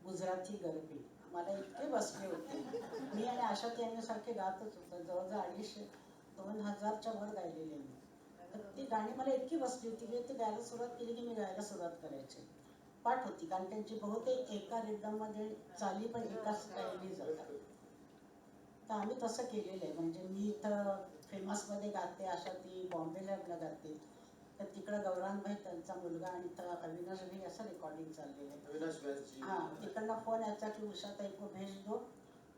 गुजराती गरबी मला इतके बसले होते, मी आणि आशा यांच्यासारखे गातच होतं, जवळजवळ 250-2000च्या वर गायलेले मी. तर ती गाणी मला इतकी बसली होती की ती गायला सुरुवात केली की मी गायला सुरुवात करायची, पाठ होती, कारण त्यांची बहुतेक एका रिदममध्ये चाली पण एकाच स्टाईलने जातात. तर आम्ही तसं केलेलं आहे. म्हणजे मी इथं फेमसमध्ये गाते, आशा ती बॉम्बेला गाते, तर तिकडं गौरांगभाई त्यांचा मुलगा आणि इथं अविनाश भाई असं रेकॉर्डिंग चाललेलं आहे. अविनाश व्यासजी. हाँ, तिकडनं फोन यायचा की उषाताई को भेज दो,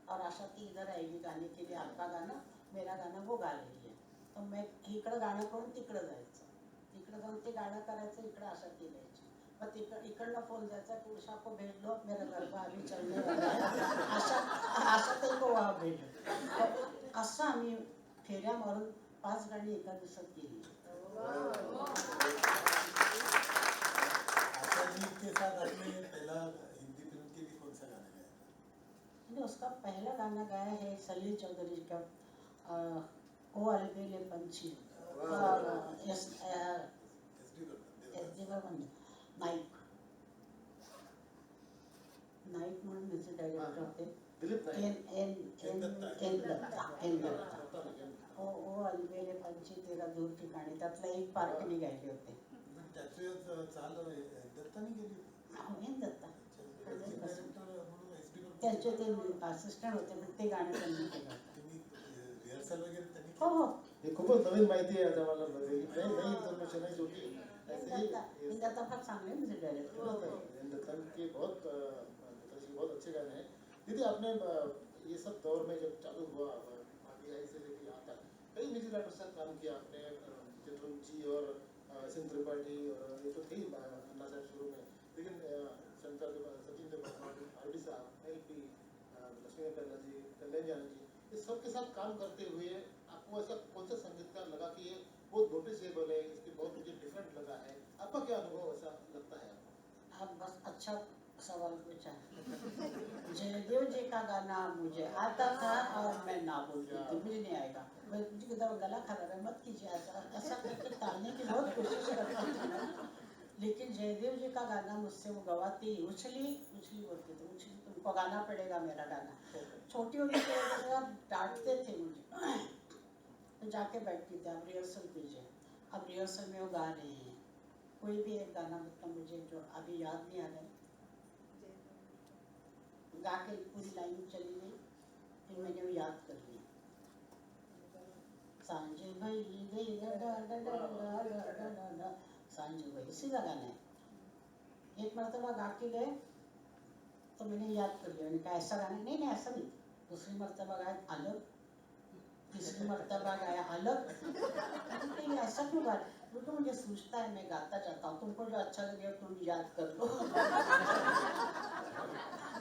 और आशा ती इधर आएगी गाने के लिए, आपका गाणं मेरा गाणं वो गा रही है. तर मी इकडं गाणं करून तिकडं जायचं, तिकडं जाऊन ते गाणं करायचं, इकडं आशा ती द्यायची. मग इकडनं फोन जायचा की उषा को भेज लो, मेरा गरबा अभी चलने वाला है, आशा ताई को वहाँ भेजो. असं आम्ही फेऱ्या मारून 5 गाणी एका दिवसात केली. आशा जी के साथ आपने पहला हिंदी फिल्म के लिए कौन सा गाना गाया था? मैंने उसका पहला गाना गाया है सलील चौधरी का ओ अलबेले पंछी, और SD बर्मन नाईक म्हणून म्युझिक डायरेक्टर होते. दिलीप नाईक. एन दत्ता. ओ अलबेले पंछी तेरा दूर ठिकाणी, त्यातला एक पार्ट मी गायले होते. त्याचे चाल दत्तानी गेली एन दत्ता डायरेक्टर म्हणून SD त्यांचे ते असिस्टंट होते, पण ते गाणं त्यांनी केलं होतं. तुम्ही रिहर्सल वगैरे त्यांनी हो हो. ये खूपच नवीन माहिती आहे आता मला, नई इन्फॉर्मेशन है जो कि ऐसे ही एन दत्ता फार चांगले म्युझिक डायरेक्टर. दत्ता के बहुत पिताजी बहुत अच्छे गाने हैं. दीदी आपने ये सब दौर में जब चालू हुआ RBI से लेकर यहाँ तक कई म्यूजिक डायरेक्टर से काम किया आपने, चित्रण जी और सिंह त्रिपाठी और ये तो थे अन्ना साहब शुरू में, लेकिन शंकर सचिन देव RD साहब, LP, लक्ष्मी कन्ना जी, कल्याण जाना जी, इस सब के साथ काम करते हुए आपको ऐसा कौन सा संगीतकार लगा कि ये बहुत नोटिसेबल है, इसके बहुत मुझे डिफरेंट लगा है? आपका क्या अनुभव ऐसा लगता है आपको? आप बस अच्छा सवाल पूछा. जयदेव जी का गाना मुझे आता था और मैं ना बोलती थी, मुझे नहीं आएगा, मैं मुझे गला खराब है मत कीजिए ऐसा करके टालने की बहुत कोशिश करती थी मैं. लेकिन जयदेव जी का गाना मुझसे वो गवाती, उछली बोलते थे, उछली तुमको गाना पड़ेगा मेरा गाना. छोटी होने की वजह से आप डांटते थे मुझे, तो जाके बैठती थी, आप रिहर्सल कीजिए. अब रिहर्सल में वो गा रहे हैं, कोई भी एक गाना मतलब मुझे जो अभी याद नहीं आ रहा है, गा के पूरी लाइन चली गई, फिर मैंने वो याद कर लिया. सांझ भई गई सांझ भई, सीधा गाना है. एक मरतबा गा के गए तो मैंने याद कर लिया, मैंने कहा ऐसा गाना नहीं ऐसा नहीं. दूसरी मरतबा गाया अलग, तीसरी मरतबा गाया अलग. तो ये ऐसा क्यों गा, वो तो मुझे सूझता है, मैं गाता जाता हूँ, तुमको जो अच्छा लगे तुम याद कर लो.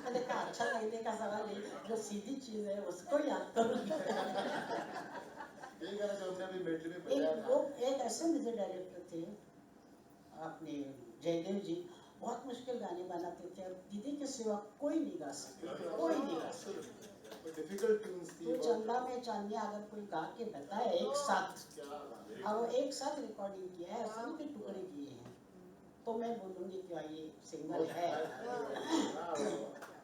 मैंने कहा अच्छा लगने का सवाल नहीं, जो सीधी चीज है उसको याद करूँगी. यही गाना जो हमने अभी मेडली में बजाया था. वो एक ऐसे म्यूजिक डायरेक्टर थे अपने जयदेव जी, बहुत मुश्किल गाने बनाते थे, और दीदी के सिवा कोई नहीं गा सकता, कोई नहीं गा सकता. डिफिकल्ट ट्यून्स थी. तो चंदा में चांदिया अगर कोई गा के बताए एक साथ, और वो एक साथ रिकॉर्डिंग किया है, ऐसे नहीं कि टुकड़े किए हैं, तो मैं बोलूँगी कि ये सिंगल है.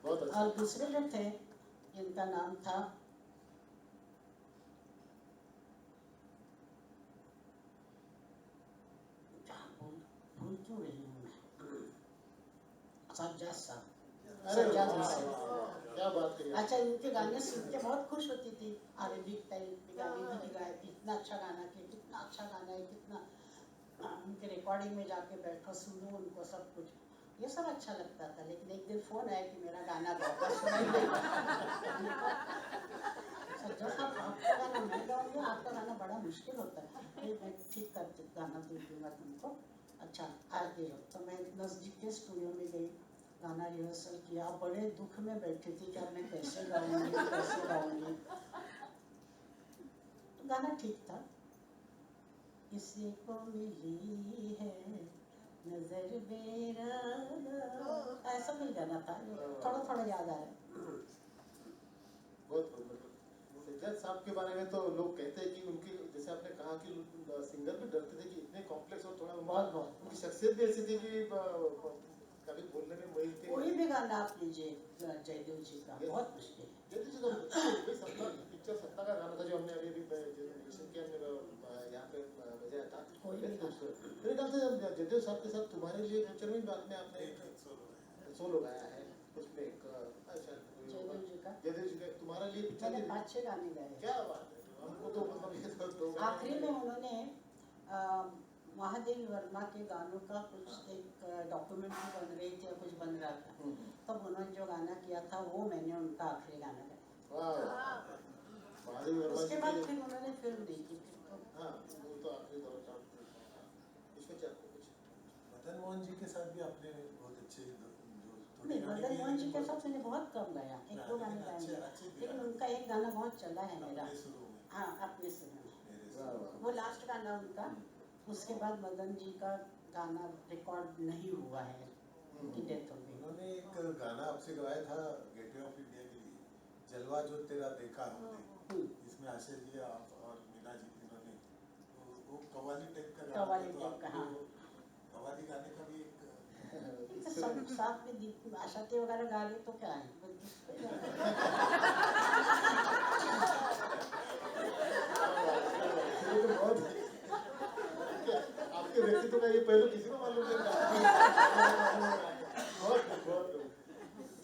बहुत अच्छा. और दूसरे जो थे जिनका नाम था भूल क्यों रही हूँ मैं, सज्जाद साहब. सज्जाद हुसैन. क्या बात कही. अच्छा, इनके गाने सुन के बहुत खुश होती थी. अरेबिक टाइप के गाने भी गाए, इतना अच्छा गाना किया, कितना अच्छा गाना है, कितना उनके रिकॉर्डिंग में जाके बैठो सुनो उनको सब कुछ, ये सब अच्छा लगता था. लेकिन एक दिन फोन आया कि मेरा गाना गाओ. सज्जा साहब आपका गाना मैं गाऊंगी, आपका गाना बड़ा मुश्किल होता है, फिर मैं ठीक कर गाना दे दूंगा तुमको, अच्छा आज दे दो. तो मैं नजदीक के स्टूडियो में गई, गाना रिहर्सल किया, बड़े दुख में बैठी थी कि अब मैं कैसे गाऊंगी. तो गाना ठीक था. किसी को मिली है नजर मेरा, ऐसा कोई गाना था, थोड़ा याद आ रहा है. बहुत सज्जाद साहब के बारे में तो लोग कहते हैं कि उनकी, जैसे आपने कहा कि सिंगर भी डरते थे कि इतने कॉम्प्लेक्स और थोड़ा बहुत उनकी शख्सियत भी ऐसी थी कि कभी बोलने में वही थे. कोई भी गाना आप लीजिए जयदेव जी का, बहुत मुश्किल है. जयदेव जी का वही सपना पिक्चर सपना का गाना था जो हमने अभी यहाँ पे बजाया था. कोई भी मेरे ख्याल से जयदेव साहब के साथ तुम्हारे लिए पिक्चर में बाद में आपने सोलो गाया है, उसमें एक अच्छा जयदेव जी का तुम्हारे लिए पिक्चर मैंने 5-6 गाने गाए. क्या बात है. हमको तो मतलब आखिरी में उन्होंने महादेवी वर्मा के गानों का कुछ एक डॉक्यूमेंट्री बन रही थी, कुछ बन रहा था, तब उन्होंने जो गाना किया था वो मैंने उनका आखिरी गाना गाया. वाह महादेव वर्मा उसके जी बाद के- फिर उन्होंने फिल्म नहीं की फिर तो हाँ वो तो आखिरी दौर का इसमें क्या आपको कुछ मदन मोहन जी के साथ भी आपने बहुत अच्छे जो नहीं, मदन मोहन जी के साथ मैंने बहुत कम गाया, एक दो गाने गाए अच्छे हैं। अच्छे लेकिन उनका एक गाना बहुत चला है मेरा, अपने शुरू में हाँ अपने सुर में, मेरे वाह शुरू वाह वो लास्ट गाना उनका। उसके बाद मदन जी का गाना रिकॉर्ड नहीं हुआ है, उनकी डेथ हो गई। उन्होंने एक गाना आपसे गवाया था गेटवे ऑफ इंडिया के लिए, जलवा जो तेरा देखा हमने, इसमें आशा जी आप और मीना जी इन्होंने वो कव्वाली टाइप का गाना कव्वाली था, तो टाइप का, हाँ। आपको कव्वाली गाने का भी एक तो सब साथ में आशाती वगैरह गा रहे तो क्या है, ये तो बहुत आपके व्यक्तित्व का ये पहलू किसी को मालूम नहीं था बहुत बहुत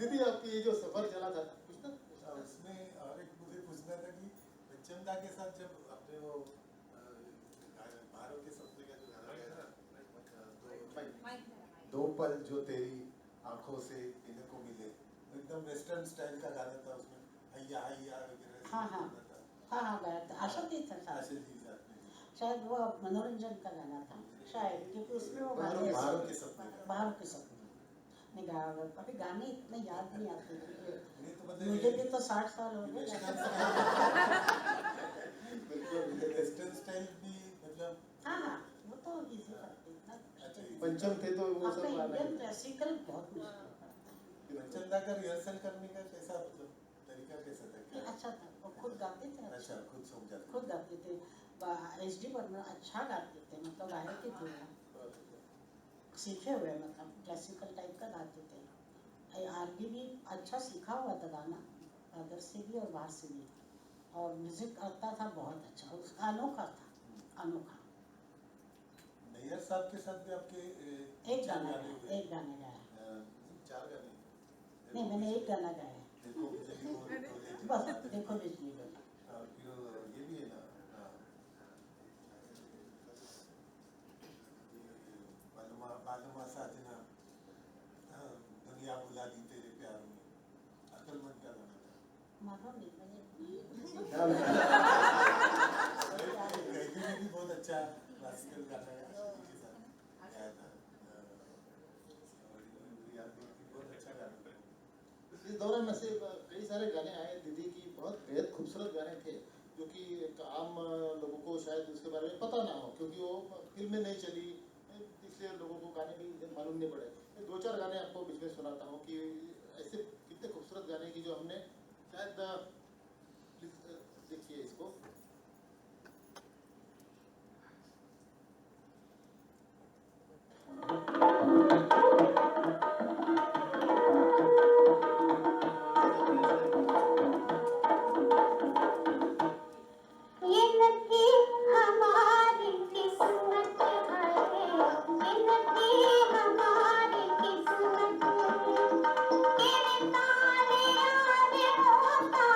दीदी आपकी ये जो सफर चला था कुछ ना उसमें और एक मुझे पूछना था कि बच्चन दा के साथ जब आपने वो बाहरों के सपने का जो गाना गाया था, दो पल जो तेरी आंखों से इनको मिले, एकदम वेस्टर्न स्टाइल का गाना था, उसमें हैया हैया वगैरह हाँ हाँ हाँ हाँ गाया था, आशाती था साथ आशा में। जी साथ में शायद वो मनोरंजन का गाना था शायद, क्योंकि उसमें वो गाने बाहरों के सपने का। बाहर के सपने नहीं गाया होगा। अभी गाने इतने याद नहीं आते क्योंकि नहीं तो मतलब मुझे भी तो 60 साल हो गए। वेस्टर्न स्टाइल भी मतलब हाँ हाँ वो तो इजी करते इतना अच्छा, पंचम थे तो वो अपने सब गाना इंडियन क्लासिकल बहुत मुश्किल था। बच्चन दा का रिहर्सल करने का कैसा मतलब तरीका कैसा था ये क्या? अच्छा था, वो खुद गाते थे, अच्छा खुद समझा खुद गाते थे। एच डी बर्मन अच्छा गाते थे, मतलब गायक ही थे, सीखे हुए, मतलब क्लासिकल टाइप का गाते थे। आरबी भी अच्छा सीखा हुआ था गाना, अदर से भी और बाहर से भी, और म्यूजिक करता था बहुत अच्छा, उसका अनोखा था, अनोखा। नैयर साहब के साथ भी आपके एक चार गाना गाने गाया, हुए। एक गाना गाया, चार गाने नहीं मैंने एक गाना गाया है, देखो बिजली बोल डोले बस देखो बिजली बोल। और फिर ये भी है ना बालुमा बालुमा साजना, दुनिया बुला दी तेरे प्यार में, अकलमंद का गाना था। मालूम नहीं मैंने गैगी ने भी बहुत अच्छा क्लासिकल गाना आशिकी के साथ गाया था, और याद नहीं थी, बहुत अच्छा गाना था। इस दौरान में से कई सारे गाने आए दीदी की, बहुत बेहद खूबसूरत गाने थे जो कि एक आम लोगों को शायद उसके बारे में पता ना हो, क्योंकि वो फिल्में नहीं चली, इसलिए लोगों को गाने भी मालूम नहीं पड़े। मैं दो चार गाने आपको बीच में सुनाता हूँ कि ऐसे कितने खूबसूरत गाने की जो हमने शायद प्लीज देखिए इसको। ये नदी हमारी किस्मत है, ये नदी हमारी किस्मत है, तेरे तारे यार होता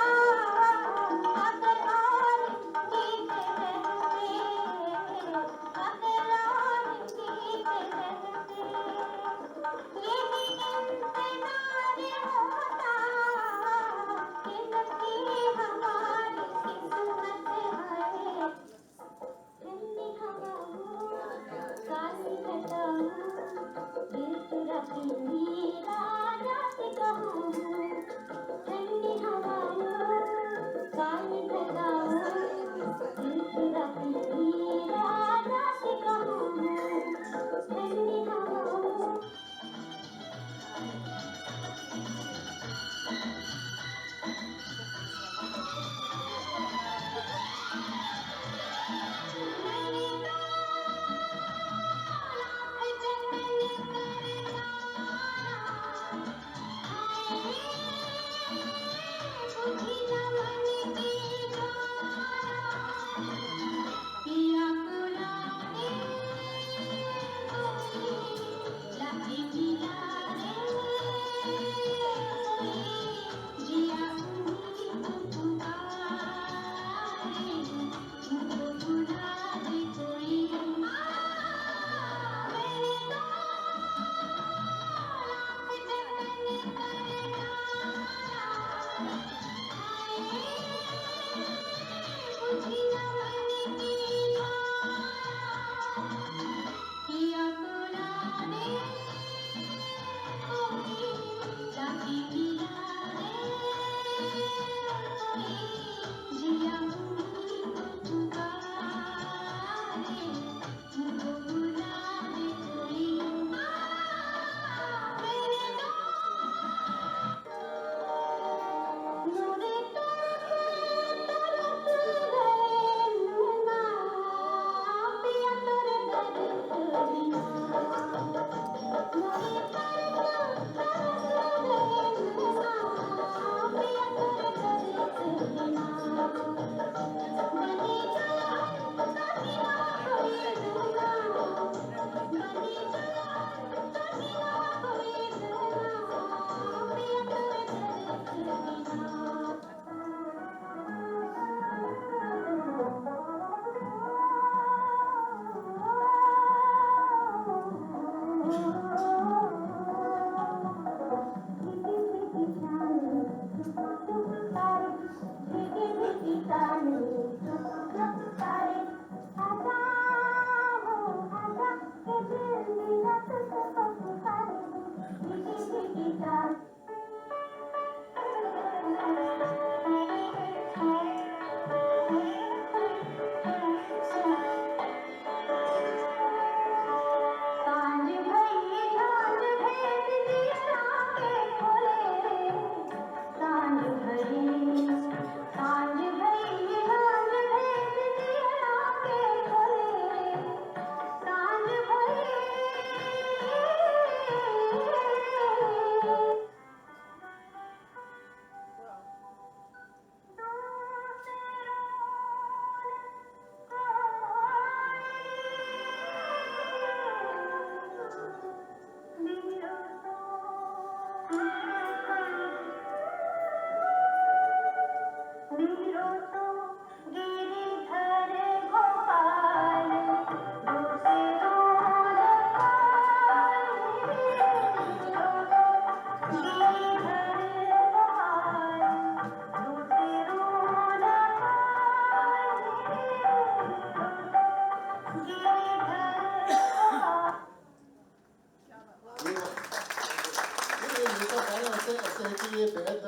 सब गाने ऐसे ऐसे हैं कि ये बेहद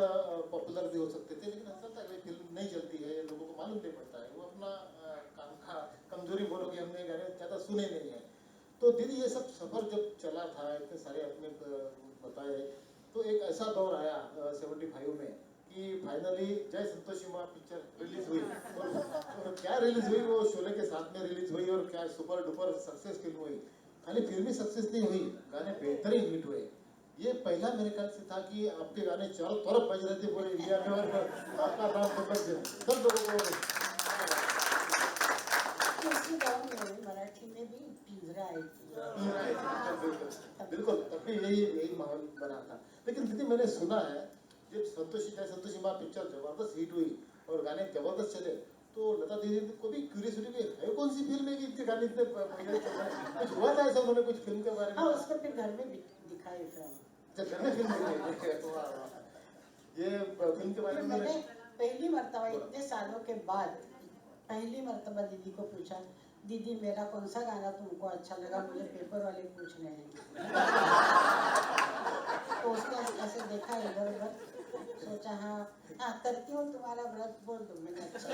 पॉपुलर भी हो सकते थे, लेकिन ऐसा था कि फिल्म नहीं चलती है, लोगों को मालूम नहीं पड़ता है, वो अपना काम का कमजोरी बोलो कि हमने गाने ज़्यादा सुने नहीं हैं। तो दीदी ये सब सफ़र जब चला था, इतने सारे आपने बताए, तो एक ऐसा दौर आया 75 में कि फाइनली जय संतोषी माँ पिक्चर रिलीज हुई, और क्या रिलीज हुई, वो शोले के साथ में रिलीज हुई, और क्या सुपर डुपर सक्सेस फिल्म हुई। खाली फिल्मी सक्सेस नहीं हुई, गाने बेहतरीन हिट हुए। ये पहला मेरे ख्याल से था कि आपके गाने चारों तरफ बज रहे थे पूरे इंडिया में, और आपका नाम सब लोगों को। इसी दौर में मराठी में भी पिंजरा आई थी। बिल्कुल, तब भी यही माहौल बना था। लेकिन दीदी मैंने सुना है जब संतोषी माँ पिक्चर जबरदस्त हिट हुई और गाने जबरदस्त चले, तो लता दीदी को भी क्यूरियसिटी भी है कौन सी फिल्म है कि इतने गाने इतने पहले चल रहे हैं? कुछ हुआ था ऐसा, उन्होंने कुछ फिल्म के बारे में? हाँ, उसको फिर घर में दिखाई फिल्म। जब घर में फिल्म देखी, वाह वाह, ये फिल्म के बारे में मैंने पहली मर्तबा इतने सालों के बाद पहली मर्तबा दीदी को पूछा, दीदी मेरा कौन सा गाना तुमको अच्छा लगा, मुझे पेपर वाले पूछ रहे हैं। तो उसने ऐसे देखा इधर उधर, सोचा हाँ करती हूँ तुम्हारा व्रत, बोल दो। मैंने अच्छा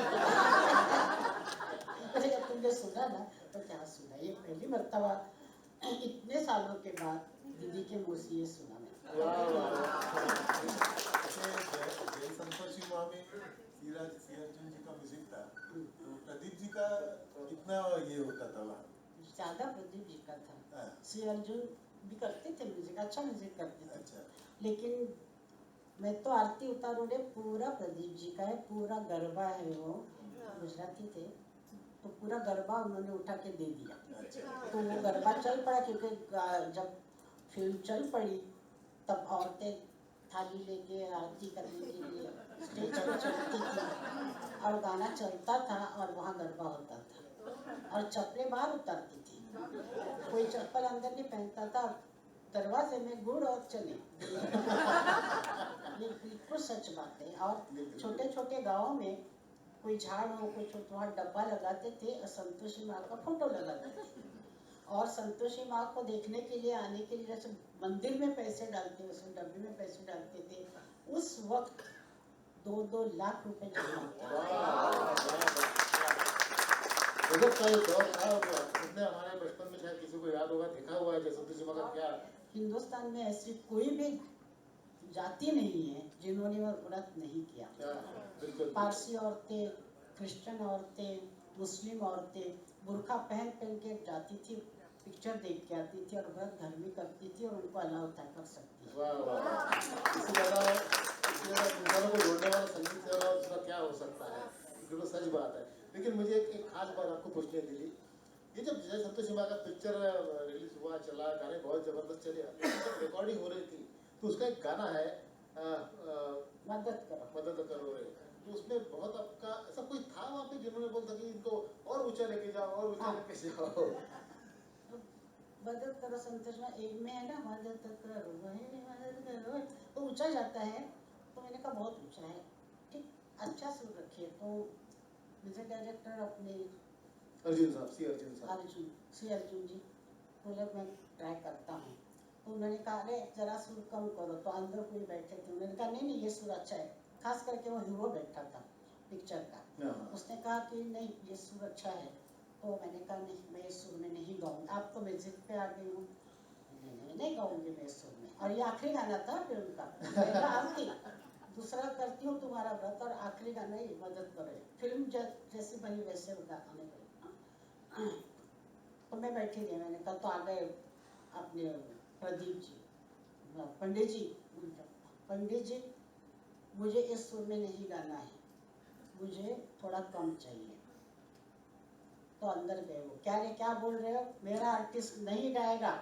जब तुमने सुना ना तो क्या सुना, ये पहली मर्तबा इतने सालों के बाद दीदी के मुँह से ये सुना मैंने। वाह वाह। जय संतोषी माँ में सी अर्जुन जी का म्यूजिक था, तो प्रदीप जी का कितना ये होता था वहाँ? ज्यादा प्रदीप जी का था। हाँ। श्री अर्जुन भी करते थे म्यूजिक, अच्छा म्यूजिक करते थे। अच्छा। लेकिन मैं तो आरती उतारू रे पूरा प्रदीप जी का है, पूरा गरबा है, वो गुजराती थे, तो पूरा गरबा उन्होंने उठा के दे दिया। तो वो गरबा चल पड़ा, क्योंकि जब फिल्म चल पड़ी तब औरतें थाली लेके आरती करने के लिए स्टेज पर चलती थी, और गाना चलता था और वहाँ गरबा होता था, और चप्पलें बाहर उतारती थी, कोई चप्पल अंदर नहीं पहनता था, दरवाजे में गुड़ और चने। ये बिल्कुल सच बात है। और छोटे छोटे गाँव में कोई झाड़ हो, कुछ वहाँ डब्बा लगाते थे और संतोषी माँ का फोटो लगाते थे, और संतोषी माँ को देखने के लिए आने के लिए जैसे मंदिर में पैसे डालते, उसमें डब्बे में पैसे डालते थे। उस वक्त 2-2 लाख रुपए जमा होते। गजब का ये दौर था, और इसने हमारे बचपन में शायद किसी को याद होगा, देखा हुआ है जय संतोषी माँ का क्या। हिंदुस्तान में ऐसी कोई भी जाति नहीं है जिन्होंने वो व्रत नहीं किया। बिल्कुल। पारसी औरतें, क्रिश्चियन औरतें, मुस्लिम औरतें बुर्का पहन पहन के जाती थी, पिक्चर देख के आती थी, और व्रत घर में करती थी, और उनको अलाउ था कर सकती है। वाह वाह। इससे ज़्यादा इंसानों को जोड़ने वाला संगीत से और उसका क्या हो सकता है, बिल्कुल सच बात है। लेकिन मुझे एक खास बात आपको पूछनी है दीदी, ये जब जय संतोषी माँ का पिक्चर रिलीज हुआ, चला, गाने बहुत जबरदस्त चले, जब रिकॉर्डिंग हो रही थी तो उसका एक गाना है मदद करो रे, तो उसमें बहुत आपका ऐसा कोई था वहाँ पे जिन्होंने बोला कि इनको और ऊंचा लेके जाओ, और ऊंचा लेके जाओ? मदद करो संतोष में एक में है ना, मदद करो मदद करो, तो ऊंचा जाता है, तो मैंने कहा बहुत ऊंचा है, ठीक, अच्छा सुन रखिए। तो म्यूजिक डायरेक्टर अपने अर्जुन साहब, सी अर्जुन जी बोले मैं ट्राई करता हूँ, तो उन्होंने कहा अरे जरा सुर कम करो, तो अंदर कोई बैठे थे, उन्होंने कहा नहीं ये सुर अच्छा है, खास करके वो हीरो बैठा था पिक्चर का, उसने कहा कि नहीं ये सुर अच्छा है, तो मैंने कहा नहीं मैं इस सुर में नहीं गाऊंगी, आप तो म्यूजिक पे आ गई हूँ, नहीं गाऊंगी मैं इस सुर में। और ये आखिरी गाना था फिल्म का, पहला आरती, दूसरा करती हूँ तुम्हारा व्रत, और आखिरी गाना ही मदद करो। फिल्म जैसी बनी वैसे गाने बने। तो मैं बैठी थी, मैंने कहा तो आ गए अपने प्रदीप जी, पंडित जी मुझे इस सुर में नहीं गाना है, मुझे थोड़ा कम चाहिए। तो अंदर गए वो, क्या बोल रहे हो, मेरा आर्टिस्ट नहीं गाएगा,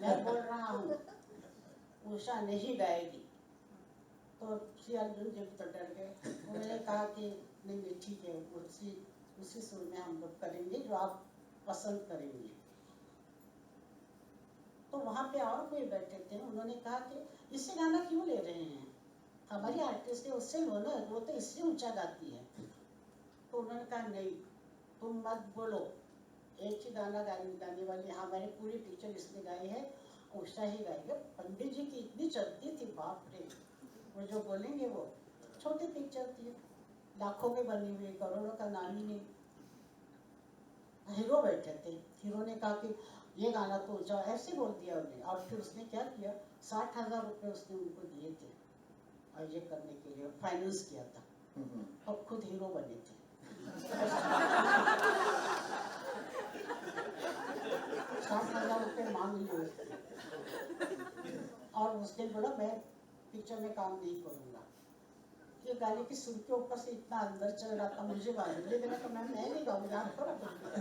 मैं बोल रहा हूँ उषा नहीं गाएगी। तो श्री अर्जुन जी तो डर गए, उन्होंने कहा कि नहीं ठीक है, उसी सुर में हम लोग करेंगे जो आप पसंद करेंगे। तो वहाँ पे और कोई बैठे थे, उन्होंने कहा कि इससे गाना क्यों ले रहे हैं, हमारी आर्टिस्ट है उससे लो ना, वो तो इससे ऊंचा गाती है। तो उन्होंने कहा नहीं तुम मत बोलो, एक ही गाना गाने वाली, हमारी पूरी पिक्चर इसने गाई है, उषा ही गाएगी। पंडित जी की इतनी चलती थी, बाप रे, वो जो बोलेंगे वो छोटी पिक्चर थी, लाखों में बनी हुई, करोड़ों का नाम ही नहीं। हीरो बैठे थे, हीरो ने कहा कि ये गाना तो ऊंचा, ऐसे बोल दिया उन्हें। और फिर उसने क्या किया, 60,000 रुपये उसने उनको दिए थे और ये करने के लिए फाइनेंस किया था, और खुद हीरो बने थे। 60,000 रुपये मांग लिए उसने, और उसने बोला मैं पिक्चर में काम नहीं करूँगा। ये गाने की सुर के ऊपर से इतना अंदर चल रहा था, मुझे मालूम नहीं, मैंने कहा मैं नहीं गाऊंगा, आप थोड़ा गाइए।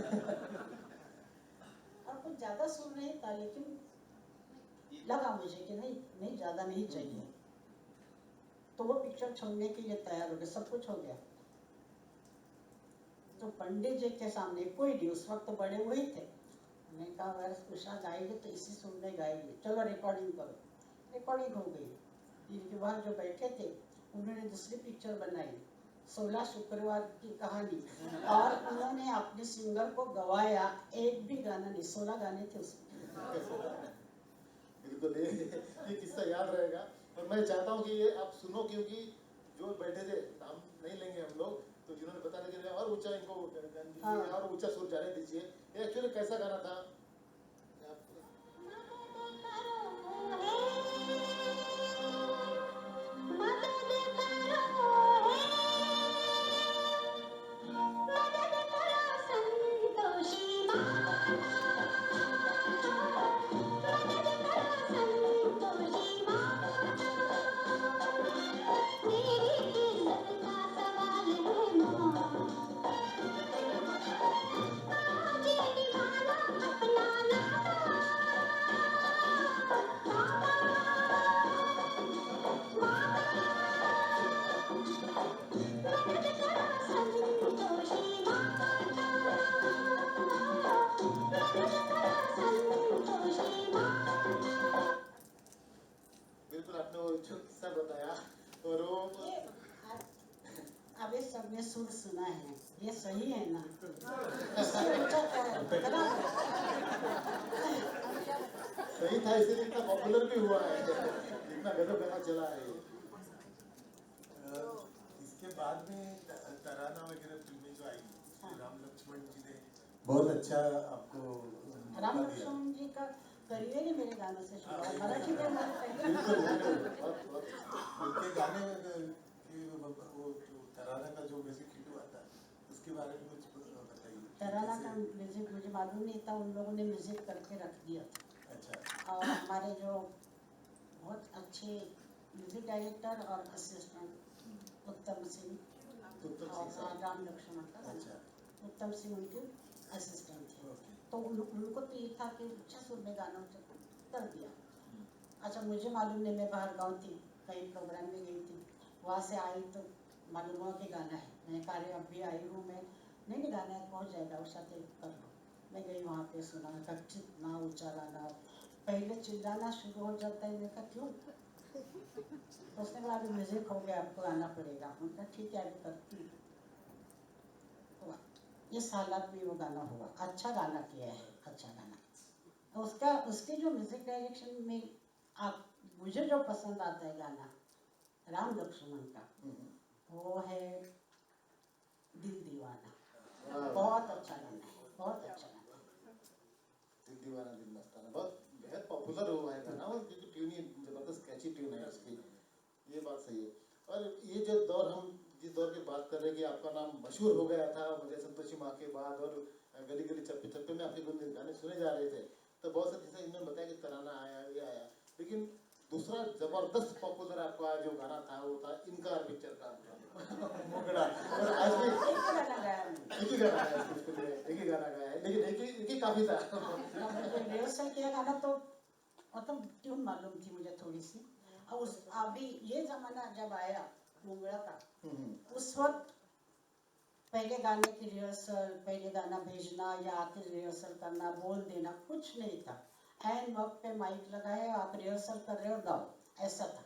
और कुछ ज्यादा सुर नहीं था, लेकिन लगा मुझे कि नहीं नहीं ज्यादा नहीं चाहिए, तो वो पिक्चर छोड़ने के लिए तैयार हो गए, सब कुछ हो गया। तो पंडित जी के सामने कोई नहीं, उस वक्त तो बड़े वही थे। मैंने कहा अगर उषा गाएगी तो इसी सुर में गाएगी, चलो रिकॉर्डिंग करो। रिकॉर्डिंग हो गई। इनके बाद जो बैठे थे उन्होंने दूसरी पिक्चर बनाई, 16 शुक्रवार की कहानी, और उन्होंने अपने सिंगर को गवाया, एक भी गाना नहीं, 16 गाने थे उसमें। बिल्कुल ये किस्सा याद रहेगा। और मैं चाहता हूँ कि ये आप सुनो, क्योंकि जो बैठे थे, नाम नहीं लेंगे हम लोग, तो जिन्होंने बता देंगे और ऊंचा इनको हाँ। और ऊंचा सुर जाने दीजिए। ये एक्चुअली कैसा गाना था? बिल्कुल आपने वो जो किस्सा बताया, और वो ये अब ये सब ने सुर सुना है, ये सही है ना? इससे ऊंचा क्या है? बता। सही था, इसीलिए इतना पॉपुलर भी हुआ है, इतना गजब गाना चला है ये। इसके बाद में तराना वगैरह फिल्में जो आई, हाँ। राम लक्ष्मण जी ने बहुत अच्छा आपको राम मौका दिया। लक्ष्मण जी का करियर ही मेरे गानों से शुरू हुआ। मराठी में बिल्कुल मैंने उनके गाने की वो जो तराना का जो म्यूजिक हिट हुआ था, उसके बारे में कुछ बताइए। तराना का कैसे- म्यूजिक मुझे मालूम नहीं था, उन लोगों ने म्यूजिक करके रख दिया था। अच्छा। और हमारे जो बहुत अच्छे म्यूजिक डायरेक्टर और असिस्टेंट उत्तम सिंह, और राम लक्ष्मण का गाना, अच्छा। उत्तम सिंह उनके असिस्टेंट थे। ओके। तो उनको तो ये था कि अच्छा सुर में गाना कर दिया। अच्छा मुझे मालूम नहीं, मैं बाहर गाँव थी, कहीं प्रोग्राम में गई थी, वहाँ से आई तो मालूम हुआ कि गाना है। मैंने कहा अरे अभी आई हूँ मैं, नहीं गाना है, पहुँच जाएगा, उस साथ कर लो। मैं गई वहाँ पे, सुना, मैं कहा कितना ऊँचा गाना, पहले चिल्लाना शुरू हो जाता है। मैं कहा क्यों? तो उसने कहा अभी म्यूजिक हो गया, आपको आना पड़ेगा। मैंने कहा ठीक है अभी करती हूँ। हुआ, इस हालात में वो गाना हुआ, अच्छा गाना किया है, अच्छा गाना। तो उसका उसके जो म्यूजिक डायरेक्शन में आप मुझे जो पसंद आता है गाना राम लक्ष्मण का, वो है दिल दीवाना। बहुत अच्छा गाना है, बहुत अच्छा गाना है। दिल दीवाना दिल मस्ताना बहुत बेहद पॉपुलर हुआ है गाना, और क्योंकि ट्यून ही जबरदस्त कैची ट्यून है उसकी, ये बात सही है। और ये जो दौर, हम जिस दौर की बात कर रहे हैं कि आपका नाम मशहूर हो गया था मुझे संतोषी माँ के बाद, और गली गली चप्पे चप्पे में आपके गाने सुने जा रहे थे, तो बहुत सारे जैसे इन्होंने बताया कि तराना आया, ये आया, लेकिन दूसरा जबरदस्त पॉपुलर आपका जो गाना था वो था इनकार पिक्चर का मुगड़ा। और आज भी एक ही गाना गाया मैंने। एक ही गाना गाया है, एक ही गाना गाया है, लेकिन एक ही काफी था। रिहर्सल किया गाना तो मतलब ट्यून मालूम थी मुझे थोड़ी सी। और उस अभी ये जमाना जब आया मुंगड़ा का, उस वक्त पहले गाने की रिहर्सल, पहले गाना भेजना या आके रिहर्सल करना, बोल देना, कुछ नहीं था। एन वक्त पे माइक लगाया, आप रिहर्सल कर रहे हो, गाओ, ऐसा था।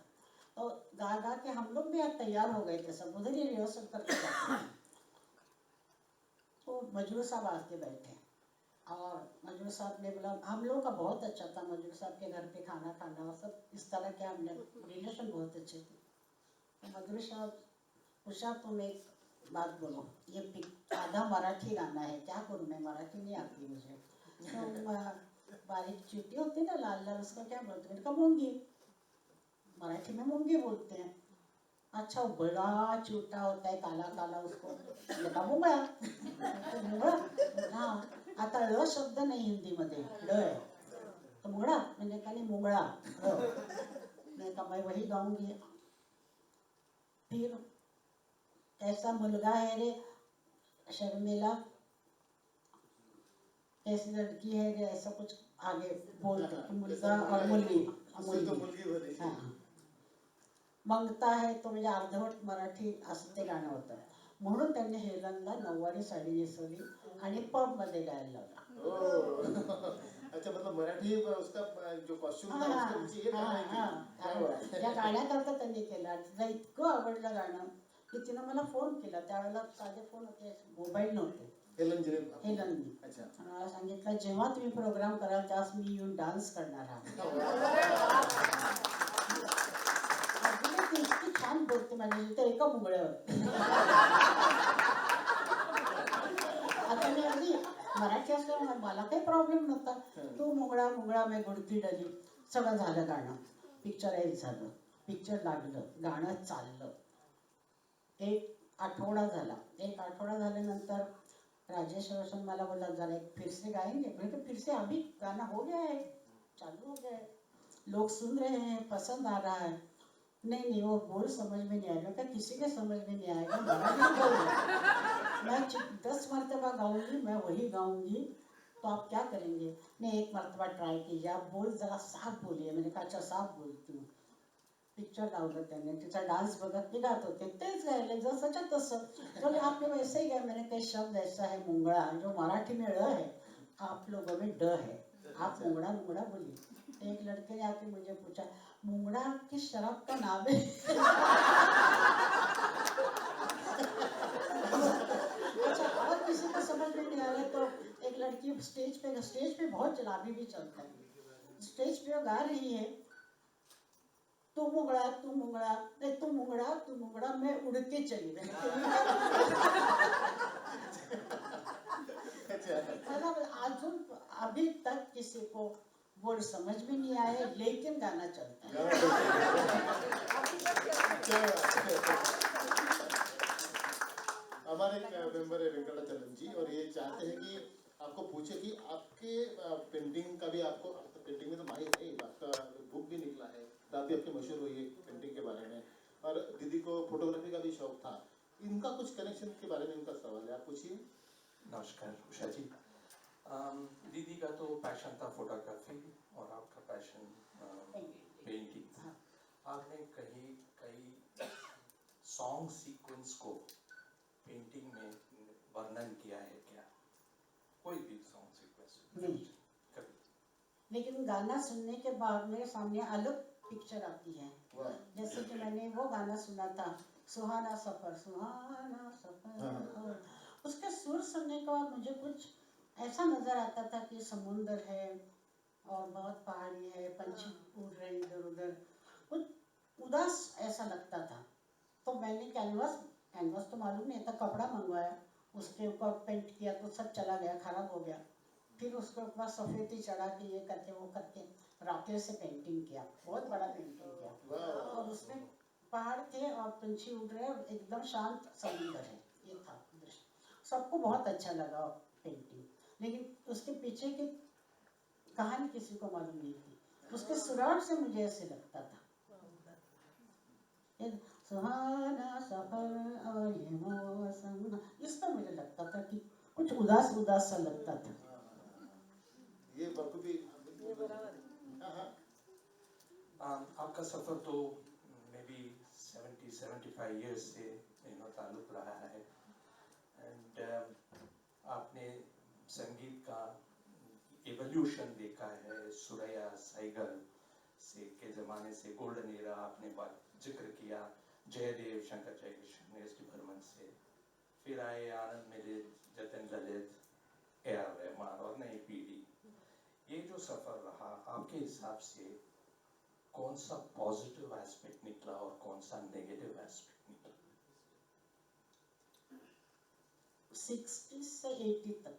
तो गा गा के हम लोग भी आज तैयार हो गए थे, सब उधर ही रिहर्सल करके जाते थे। तो मजरू साहब आके बैठे, और मजनू साहब ने बोला हम लोग का बहुत अच्छा था, मजनू साहब के घर पे खाना खाना और सब इस तरह के हमने रिलेशन बहुत अच्छे थे। तो मजनू साहब पूछा तुम एक बात बोलो, ये आधा मराठी गाना है, क्या करूँ मैं, मराठी नहीं आती मुझे। तो बारीक चींटी होती है ना लाल लाल, उसका क्या बोलते हैं, मैंने कहा मूंगी, मराठी में मूंगी बोलते हैं। अच्छा वो बड़ा चूटा होता है काला काला, उसको मैंने कहा मुंगळा। तो मुंगळा, हाँ आता ळ शब्द नाही हिंदी मध्ये, ड है तो मुंगड़ा, मैंने कहा नहीं मुंगड़ा, मैंने कहा मैं वही गाऊंगी। फिर कैसा मुलगा है रे शर्मिला, कैसी लड़की है रे, ऐसा कुछ आगे बोलते कि मुलगा और मुलगी, उससे तो मुलगी बनी. हाँ मंगता है तो म्हणजे अर्धवट मराठी असं ते गाणं होतं, म्हणून त्यांनी हेलनला नऊवारी साडी नेसवली आणि पब मध्ये गायला लावला. ओह. अच्छा मतलब मराठी उसका जो कॉस्ट्यूम था उसके नीचे ये गाना है की क्या बात है. त्या गाण्याकरता त्यांनी केलं आणि तिला इतकं आवडलं गाणं की तिनं मला फोन केला. त्यावेळेला साधे फोन होते, मोबाईल नव्हते. हेलननी अच्छा. मला सांगितलं जेव्हा तुम्ही प्रोग्राम कराल त्यास मी येऊन डान्स करणार आहे. अजूनही ती इतकी छान बोलते माझ्याशी, तर एका मुंगळ्यावर. आता मी अगदी मराठी असल्यामुळे मला काही प्रॉब्लेम नव्हता. तू मुंगळा मुंगळा मैं गुडती डली, सगळं झालं गाणं, पिक्चराईज झालं, पिक्चर लागलं, गाणं चाललं. एक आठवडा झाला. एक आठवडा झाल्यानंतर राजेश रोशन मला बोला जरा एक फिर से गाएंगे, मैंने फिर से अभी गाना हो गया है, चालू हो गया है, लोग सुन रहे हैं, पसंद आ रहा है. नहीं नहीं वो बोल समझ में नहीं आएगा, क्या किसी के समझ में नहीं आएगा, मराठी बोल मैं 10 मरतबा गाऊंगी, मैं वही गाऊंगी, तो आप क्या करेंगे. नहीं एक मरतबा ट्राई कीजिए, आप बोल जरा साफ बोलिए. मैंने कहा अच्छा साफ बोलती हूँ. पिक्चर लावलं त्याने, तिचा डान्स बघत मी गात होते, तेच गायले जसंच्या तसं. तो आपने वैसे ही गाया. मैंने कई शब्द ऐसा है मुंगड़ा जो मराठी में ळ है, आप लोगों में ड है, आप मुंगड़ा मुंगड़ा बोलिए. एक लड़के ने आके मुझे पूछा मुंगड़ा किस शराब का नाम है. अच्छा और किसी को समझ में नहीं आ रहा तो एक लड़की स्टेज पे बहुत चलावी भी चलता है, स्टेज पे वो गा रही है, तू मुंगड़ा नहीं तू मुंगड़ा मैं उड़ के चली गई. मतलब अजून अभी तक किसी को वर्ड समझ में नहीं आए, लेकिन गाना चलता है. हमारे एक मेंबर है वेंकटाचलम जी, और ये चाहते हैं कि आपको पूछे कि आपके पेंटिंग का भी, आपको पेंटिंग में तो माहिर है, आपका बुक भी निकला है, आप भी आपकी मशहूर हुई है पेंटिंग के बारे में, और दीदी को फोटोग्राफी का भी शौक था. इनका कुछ कनेक्शन के बारे में इनका सवाल है, आप पूछिए. नमस्कार उषा जी. दीदी का तो पैशन था फोटोग्राफी और आपका पैशन पेंटिंग था. आपने कई सॉन्ग सीक्वेंस को पेंटिंग में वर्णन किया है क्या? कोई भी सॉन्ग सीक्वेंस? नहीं, लेकिन गाना सुनने के बाद मेरे सामने अलग पिक्चर आती है. जैसे कि मैंने वो गाना सुना था सुहाना सफर, उसके सुर सुनने के बाद मुझे कुछ ऐसा नजर आता था कि समुंदर है और बहुत पहाड़ी है, पंछी उड़ रहे इधर उधर, कुछ उदास ऐसा लगता था. तो मैंने कैनवास तो मालूम नहीं था, कपड़ा मंगवाया, उसके ऊपर पेंट किया तो सब चला गया, खराब हो गया. फिर उसके ऊपर सफेदी चढ़ा के ये करके वो करके राकेश से पेंटिंग किया, बहुत बड़ा पेंटिंग किया. और उसमें पहाड़ थे और पंछी उड़ रहे और एकदम शांत समुद्र है, ये था दृश्य. सबको बहुत अच्छा लगा पेंटिंग, लेकिन उसके पीछे की कहानी किसी को मालूम नहीं थी. उसके सुराग से मुझे ऐसे लगता था सुहाना सफर और ये मौसम, इसका मुझे लगता था कि कुछ उदास उदास सा लगता था. ये बखूबी. आपका सफर तो मे बी 70-75 इयर्स से ताल्लुक रहा है. एंड आपने संगीत का एवोल्यूशन देखा है. सुरैया सैगल से के ज़माने से गोल्डन एरा आपने बात जिक्र किया, जयदेव, शंकर जयकिशन, एस डी बर्मन से. फिर आए आनंद मिलिर, जतिन ललित, AR रहमान और नई पीढ़ी, ये जो सफर रहा आपके हिसाब से कौन सा पॉजिटिव एस्पेक्ट निकला और कौन सा नेगेटिव एस्पेक्ट निकला? 60 से 80 तक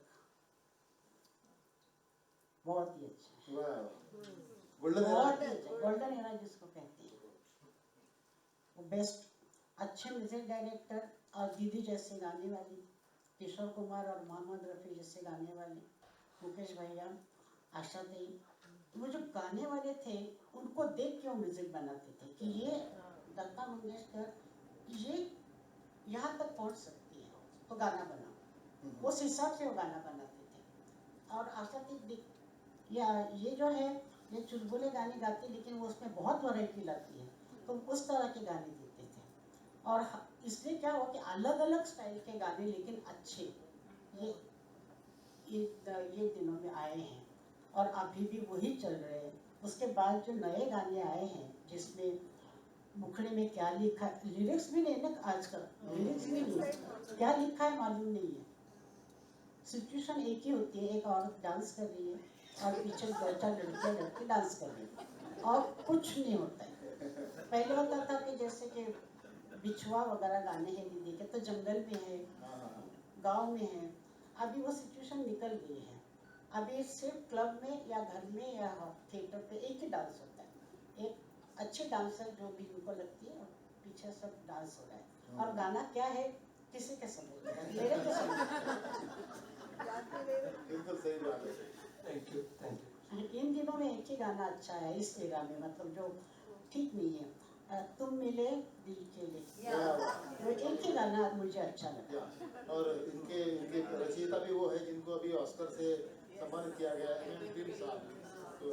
बहुत ही अच्छा है, गोल्डन बहुत ही अच्छा, गोल्डन एरा जिसको कहते हैं, वो बेस्ट अच्छे म्यूजिक डायरेक्टर और दीदी जैसे गाने वाली, किशोर कुमार और मोहम्मद रफ़ी जैसे गाने वाले, मुकेश भैया, आशा दी, वो जो गाने वाले थे उनको देख के वो म्यूजिक बनाते थे कि ये लता मंगेशकर ये यहाँ तक पहुँच सकती है तो गाना बनाओ, उस हिसाब से वो गाना बनाते थे। और आशा दी या ये जो है ये चुलबुले गाने गाती लेकिन वो उसमें बहुत वैरायटी लाती है, तो उस तरह के गाने देते थे। और इसलिए क्या हुआ कि अलग अलग स्टाइल के गाने लेकिन अच्छे ये दिनों में आए हैं और अभी भी वही चल रहे हैं। उसके बाद जो नए गाने आए हैं जिसमें मुखड़े में क्या लिखा है, लिरिक्स भी नहीं ना आजकल, लिरिक्स भी नहीं, क्या लिखा है मालूम नहीं है। सिचुएशन एक ही होती है, एक औरत डांस कर रही है और पीछे दो चार लड़के डांस कर रही है और कुछ नहीं होता है। पहले होता था कि जैसे कि बिछुआ वगैरह गाने हैं दीदी के तो जंगल में है, गांव में है, अभी वो सिचुएशन निकल गई है। अभी सिर्फ क्लब में या घर में या थिएटर पे एक ही डांस होता है, एक अच्छे डांसर जो भी उनको लगती है पीछे सब डांस हो रहा है और गाना क्या है किसी के समझ मेरे के समझ। बिल्कुल सही बात है। Thank you. इन दिनों में एक ही गाना अच्छा है इस एरा में, मतलब जो ठीक नहीं है, तुम मिले दिल के लिए, वो एक ही गाना मुझे अच्छा लगा। और इनके इनके रचयिता भी वो है जिनको अभी ऑस्कर से सम्मानित किया गया है, फिल्म साहब, तो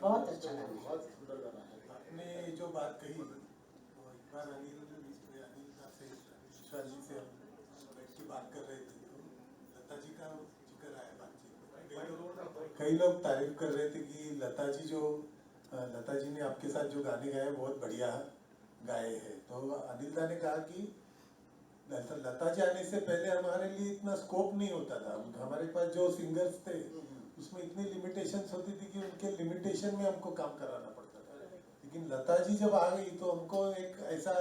बहुत अच्छा गाना है, बहुत सुंदर गाना है। आपने जो बात कही वो एक बार अनिल से विश्वा जी से हम बैठ के बात कर रहे थे तो लता जी का जिक्र आया बातचीत। कई लोग तारीफ कर रहे थे कि लता जी ने आपके साथ जो गाने गाए बहुत बढ़िया गाए हैं। तो अनिल दा ने कहा कि लता जी आने से पहले हमारे लिए इतना स्कोप नहीं होता था, हमारे पास जो सिंगर्स थे उसमें इतनी लिमिटेशंस होती थी कि उनके लिमिटेशन में हमको काम कराना पड़ता था। लेकिन लता जी जब आ गई तो हमको एक ऐसा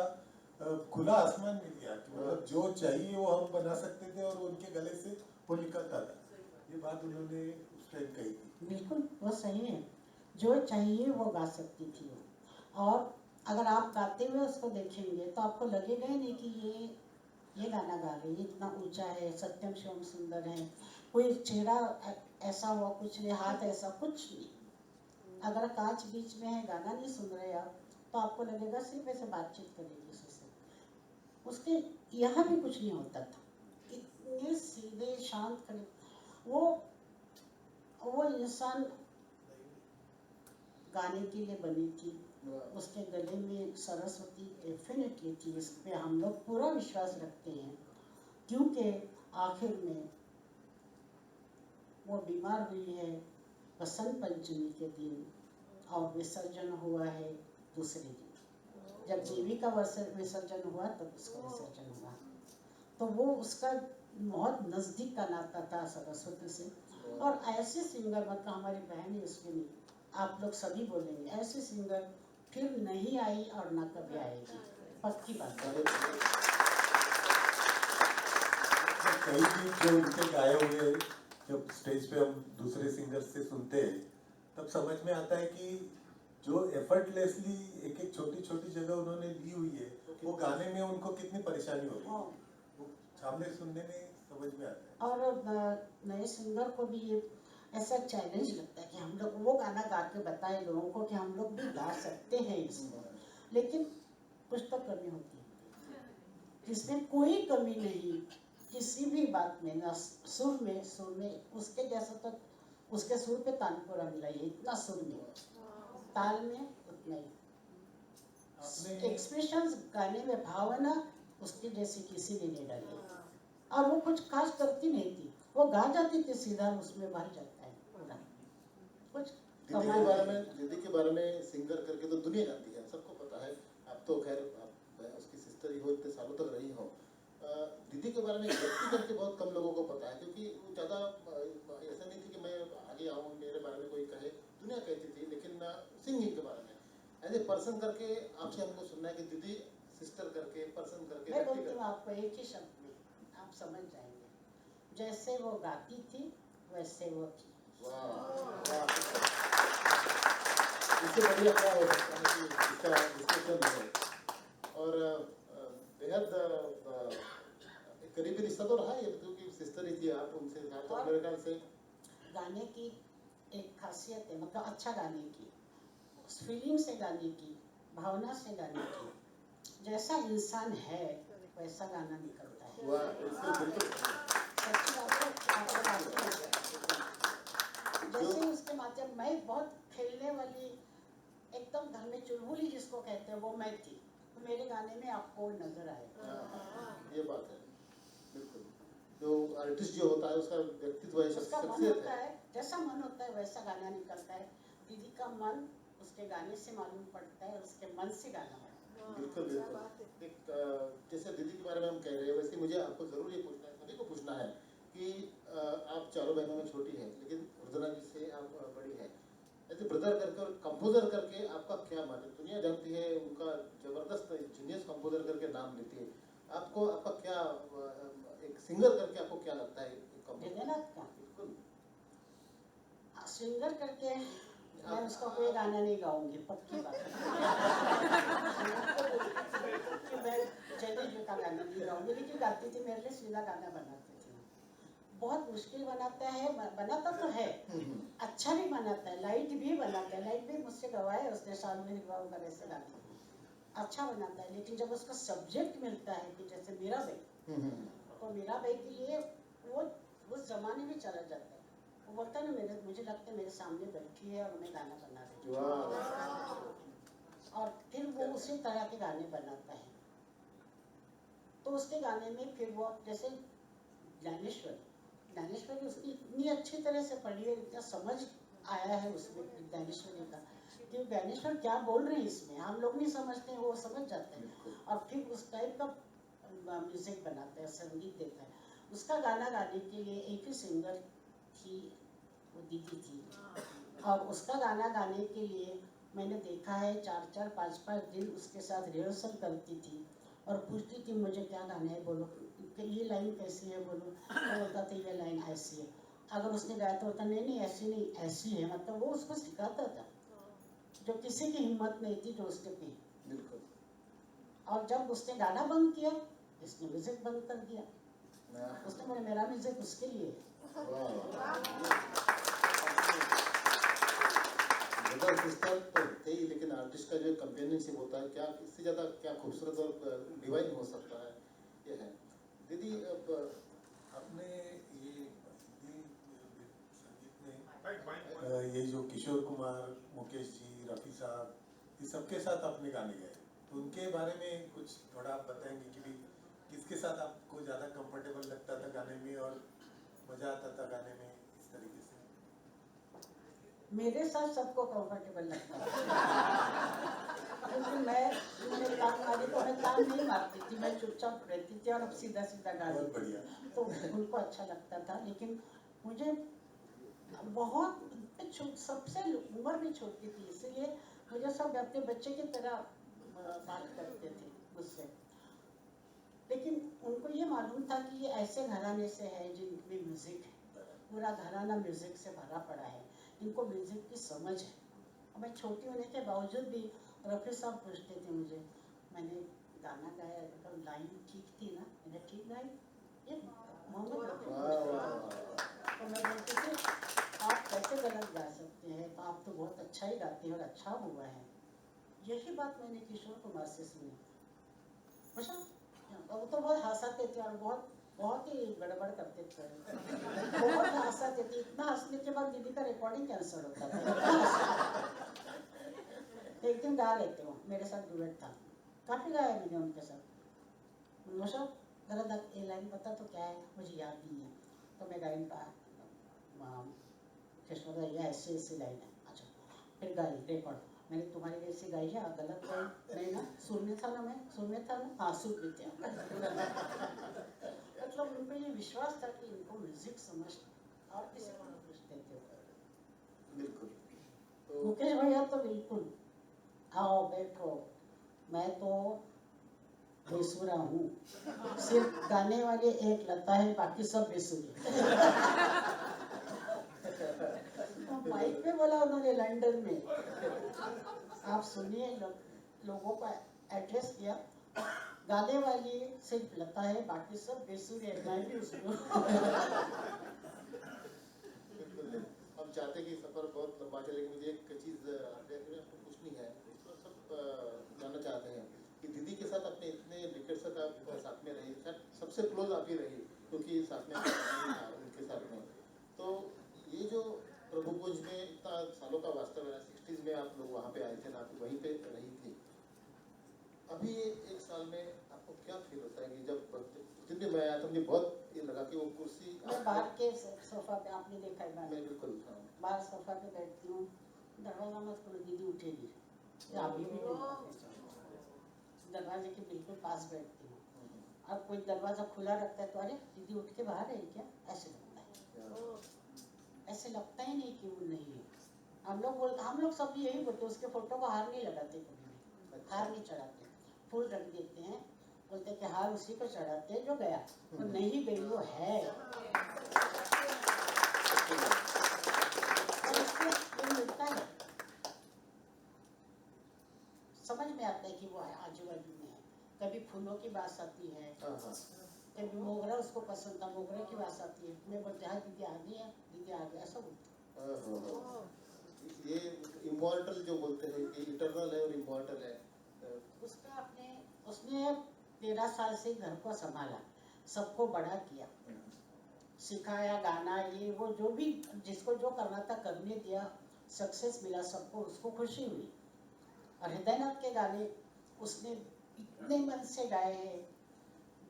खुला आसमान मिल गया कि मतलब जो चाहिए वो हम बना सकते थे और उनके गले से वो निकलता था। ये बात उन्होंने उस टाइम कही थी। बिल्कुल वो सही है, जो चाहिए वो गा सकती थी वो। और अगर आप गाते हुए उसको देखेंगे तो आपको लगेगा ही नहीं कि ये गाना गा रही है, इतना ऊंचा है, सत्यम शिवम सुंदर है, कोई चेहरा ऐसा हुआ कुछ नहीं, हाथ ऐसा कुछ नहीं। अगर कांच बीच में है गाना नहीं सुन रहे आप तो आपको लगेगा सिर्फ ऐसे बातचीत करेगी उससे, उसके यहाँ भी कुछ नहीं होता था, इतने सीधे शांत खड़े। वो इंसान गाने के लिए बनी थी, उसके गले में सरस्वती डेफिनेटली थी, इस पे हम लोग पूरा विश्वास रखते हैं। क्योंकि आखिर में वो बीमार हुई है बसंत पंचमी के दिन और विसर्जन हुआ है दूसरे दिन, जब देवी का विसर्जन हुआ तब उसका विसर्जन हुआ। तो वो उसका बहुत नज़दीक का नाता था सरस्वती से। और ऐसे सिंगर, मतलब हमारी बहन इसमें आप लोग सभी बोलेंगे, ऐसे सिंगर फिर नहीं आई और ना कभी आएगी, पक्की बात है। कई गीत जो उनके गाए हुए जब स्टेज पे हम दूसरे सिंगर से सुनते हैं तब समझ में आता है कि जो एफर्टलेसली एक एक छोटी छोटी जगह उन्होंने ली हुई है वो गाने में उनको कितनी परेशानी होगी वो सामने सुनने में समझ में आता है। और नए सिंगर को भी ये ऐसा चैलेंज लगता है कि हम लोग वो गाना गा के बताएं लोगों को कि हम लोग भी गा सकते हैं इसमें, लेकिन कुछ तो कमी होती है, इसमें कोई कमी नहीं किसी भी बात में, ना सुर में उसके जैसा तो उसके सुर पे तानपुरा मिला है, इतना सुर में, ताल में उतना ही, एक्सप्रेशंस गाने में भावना उसके जैसे किसी ने नहीं डाली। और वो कुछ खास करती नहीं थी, वो गा जाती थी सीधा, उसमें भर जाता है पूरा कुछ। दीदी के बारे में सिंगर करके तो दुनिया जानती है, सबको पता है। आप तो खैर आप उसकी सिस्टर ही हो, इतने सालों तक रही हो, दीदी के बारे में व्यक्ति करके बहुत कम लोगों को पता है, क्योंकि वो ज़्यादा ऐसा नहीं थी कि मैं आगे आऊँ मेरे बारे में कोई कहे, दुनिया कहती थी, लेकिन सिंगिंग के बारे में एज ए पर्सन करके आपसे हमको सुनना है कि दीदी सिस्टर करके, पर्सन करके, मैं व्यक्ति बोलती हूँ करके। आपको एक ही शब्द में आप समझ जाएंगे, जैसे वो गाती थी वैसे वो थी। वाह वाह, इससे बढ़िया क्या हो सकता है कि इसका डिस्कशन है। और बेहद एक करीबी रिश्ता तो रहा है, क्योंकि सिस्टर ही थी आप उनसे साथ, तो और मेरे ख्याल से गाने की एक खासियत है, मतलब अच्छा गाने की, उस फीलिंग से गाने की, भावना से गाने की, जैसा इंसान है वैसा गाना निकलता है। वाह, बिल्कुल सच्ची बात है, आपको बात है। जैसे उसके माध्यम, मैं बहुत खेलने वाली, एकदम घर में चुलबुली जिसको कहते हैं, वो मैं थी, तो मेरे गाने में आपको नजर आएगा। ये बात है, बिल्कुल। जो आर्टिस्ट जो होता है उसका व्यक्तित्व है, उसका मन शख्सियत होता है। है, जैसा मन होता है वैसा गाना निकलता है। दीदी का मन उसके गाने से मालूम पड़ता है, उसके मन से गाना बनता है। बिल्कुल बिल्कुल। एक जैसे दीदी के बारे में हम कह रहे हैं, वैसे मुझे आपको जरूर ये पूछना है, सभी को पूछना है कि आप चारों बहनों में छोटी है, लेकिन रुद्रा जी से आप बड़ी है। ऐसे ब्रदर करके और कंपोजर करके आपका क्या मान है? दुनिया जानती है उनका जबरदस्त जीनियस कंपोजर करके नाम लेती है, आपको आपका क्या एक सिंगर करके आपको क्या लगता है? हृदयनाथ का बिल्कुल। सिंगर करके मैं उसका कोई गाना नहीं गाऊंगी, पक्की बात है। कि मैं जयदीप जी का गाना नहीं गाऊंगी, लेकिन गाती थी, मेरे लिए सीधा गाना बनाती थी। बहुत मुश्किल बनाता है, बनाता तो है, अच्छा भी बनाता है, लाइट भी बनाता है, लाइट भी मुझसे गवाए उसने, शामिल कर ऐसे गाने अच्छा बनाता है। लेकिन जब उसका सब्जेक्ट मिलता है कि जैसे मीरा बाई, तो मीरा बाई के लिए वो उस जमाने में चला जाता है। वो बोलता है ना, मुझे लगता है मेरे सामने बैठी है और मैं गाना बना रही हूँ, और फिर वो उसी तरह के गाने बनाता है। तो उसके गाने में फिर वो जैसे ज्ञानेश्वरी उसकी इतनी अच्छी तरह से पढ़ी है, इतना समझ आया है उसमें ज्ञानेश्वरी का, कि ज्ञानेश्वर क्या बोल रहे हैं इसमें, हम लोग नहीं समझते हैं, वो समझ जाते हैं, और फिर उस टाइप का म्यूजिक बनाता है, संगीत देता है। उसका गाना गाने के लिए एक ही सिंगर थी, वो दीदी थी, और उसका गाना गाने के लिए मैंने देखा है 4-4, 5-5 दिन उसके साथ रिहर्सल करती थी, और पूछती थी मुझे क्या गाना है, बोलो कि ये लाइन कैसी है, बोलो, तो बोलता था ये लाइन ऐसी है। अगर उसने गाया तो बोलता नहीं ऐसी नहीं, ऐसी है, मतलब वो उसको सिखाता था, जो किसी की हिम्मत नहीं थी जो उसने की। बिल्कुल। और जब उसने गाना बंद किया, इसने म्यूजिक बंद कर दिया, उसने बोला मेरा म्यूजिक उसके लिए। सिस्टर तो होते ही, लेकिन आर्टिस्ट का जो कंपेनियनशिप होता है, क्या इससे ज़्यादा क्या खूबसूरत और डिवाइन हो सकता है, ये है। दीदी अब आपने ये संगीत में ये जो किशोर कुमार, मुकेश जी, रफ़ी साहब, ये सबके साथ आपने गाने गाए, तो उनके बारे में कुछ थोड़ा आप बताएंगे कि भी किसके साथ आपको ज़्यादा कंफर्टेबल लगता था गाने में और मज़ा आता था गाने में, इस तरीके से? मेरे साथ सबको कंफर्टेबल लगता है, क्योंकि मैं काम मारी तो मैं काम नहीं मारती थी, मैं चुपचाप रहती थी और सीधा सीधा गा बहुत लेती थी, बढ़िया। तो उनको अच्छा लगता था। लेकिन मुझे बहुत सबसे उम्र भी छोटी थी, इसलिए मुझे सब अपने बच्चे की तरह बात करते थे मुझसे। लेकिन उनको ये मालूम था कि ये ऐसे घराने से है जिनमें म्यूजिक है, पूरा घराना म्यूजिक से भरा पड़ा है, इनको म्यूजिक की समझ है। और मैं छोटी होने के बावजूद भी रफ़ी साहब पूछते थे मुझे, मैंने गाना गाया तो लाइन ठीक थी ना, मैंने ठीक गाई, ये मोहम्मद रफ़ी तो मैं बोलती थी आप कैसे गलत गा सकते हैं, तो आप तो बहुत अच्छा ही गाते हैं और अच्छा हुआ है। यही बात मैंने किशोर कुमार से सुनी। अच्छा, वो तो बहुत हंसाते थे और बहुत ही गड़बड़ करते थे, बहुत हंसाते थे, इतना हंसने के बाद दीदी का रिकॉर्डिंग कैंसिल होता था। एक दिन गा लेते हो, मेरे साथ डुएट था, काफी गाया मैंने उनके साथ। मुझे जरा ये लाइन पता तो क्या है, मुझे याद नहीं है, तो मैं गायन का किशोर ये ऐसी ऐसी लाइन है, अच्छा फिर गाई रिकॉर्ड, मैंने तुम्हारी जैसे गाई है, गलत गाई नहीं ना, सुर में था ना, मैं सुर में था ना, हाँ सुर में थे। मतलब उन पे ये विश्वास था कि इनको म्यूजिक समझ और किसी को नहीं पूछते थे। बिल्कुल। तो मुकेश भैया तो बिल्कुल, आओ बैठो, मैं तो बेसुरा हूँ, सिर्फ गाने वाले एक लता है, बाकी सब बेसुरे। माइक पे बोला उन्होंने लंदन में, आप सुनिए, लोगों को एड्रेस किया, गाने वाली सिर्फ लता है, बाकी सब बेसुरे है, मैं भी उसमें हूँ। बिल्कुल हम चाहते हैं कि सफर बहुत लंबा चले, लेकिन मुझे एक चीज़ आपको पूछनी है, सब जानना चाहते हैं कि दीदी के साथ अपने इतने डिकेड्स तक आप साथ में रही, सबसे क्लोज आप ही रही क्योंकि साथ में उनके साथ में, तो ये जो प्रभुकुंज में इतना सालों का वास्तव है, 60s में आप लोग वहाँ पे आए थे ना, आप वहीं पे रही थी, अभी ये एक साल में आपको क्या फील होता है कि जब दिन में मैं आया था, मुझे बहुत ये लगा कि वो कुर्सी मैं बाहर के सोफा पे, आपने देखा है मैं बिल्कुल बाहर सोफा पे बैठती हूँ, दरवाजा मत खोलो, दीदी उठेगी, या अभी भी दरवाजे के बिल्कुल पास बैठती हूँ। अब कोई दरवाजा खुला रखता है तो अरे दीदी उठ के बाहर है क्या, ऐसे लगता है, ऐसे लगता ही नहीं कि वो नहीं है। हम लोग सब यही बोलते, उसके फोटो को हार नहीं लगाते, कभी भी हार नहीं चढ़ाते, फूल रख देते हैं, बोलते कि हार उसी को चढ़ाते हैं जो गया, तो नहीं गई वो है। और इससे ये मिलता है, समझ में आता है कि वो आजू बाजू में है। कभी फूलों की बात आती है, कभी मोगरा उसको पसंद था, मोगरे की बात आती है, मैं बोलते हाँ दीदी आ गई है, दीदी आ गया, ऐसा बोलते। ये इमॉर्टल जो बोलते हैं कि इटर्नल है और इमॉर्टल है, उसने 13 साल से घर को संभाला, सबको बड़ा किया, सिखाया, गाना ये वो जो भी जिसको जो करना था करने दिया, सक्सेस मिला सबको, उसको खुशी हुई। और हृदयनाथ के गाने उसने इतने मन से गाए हैं,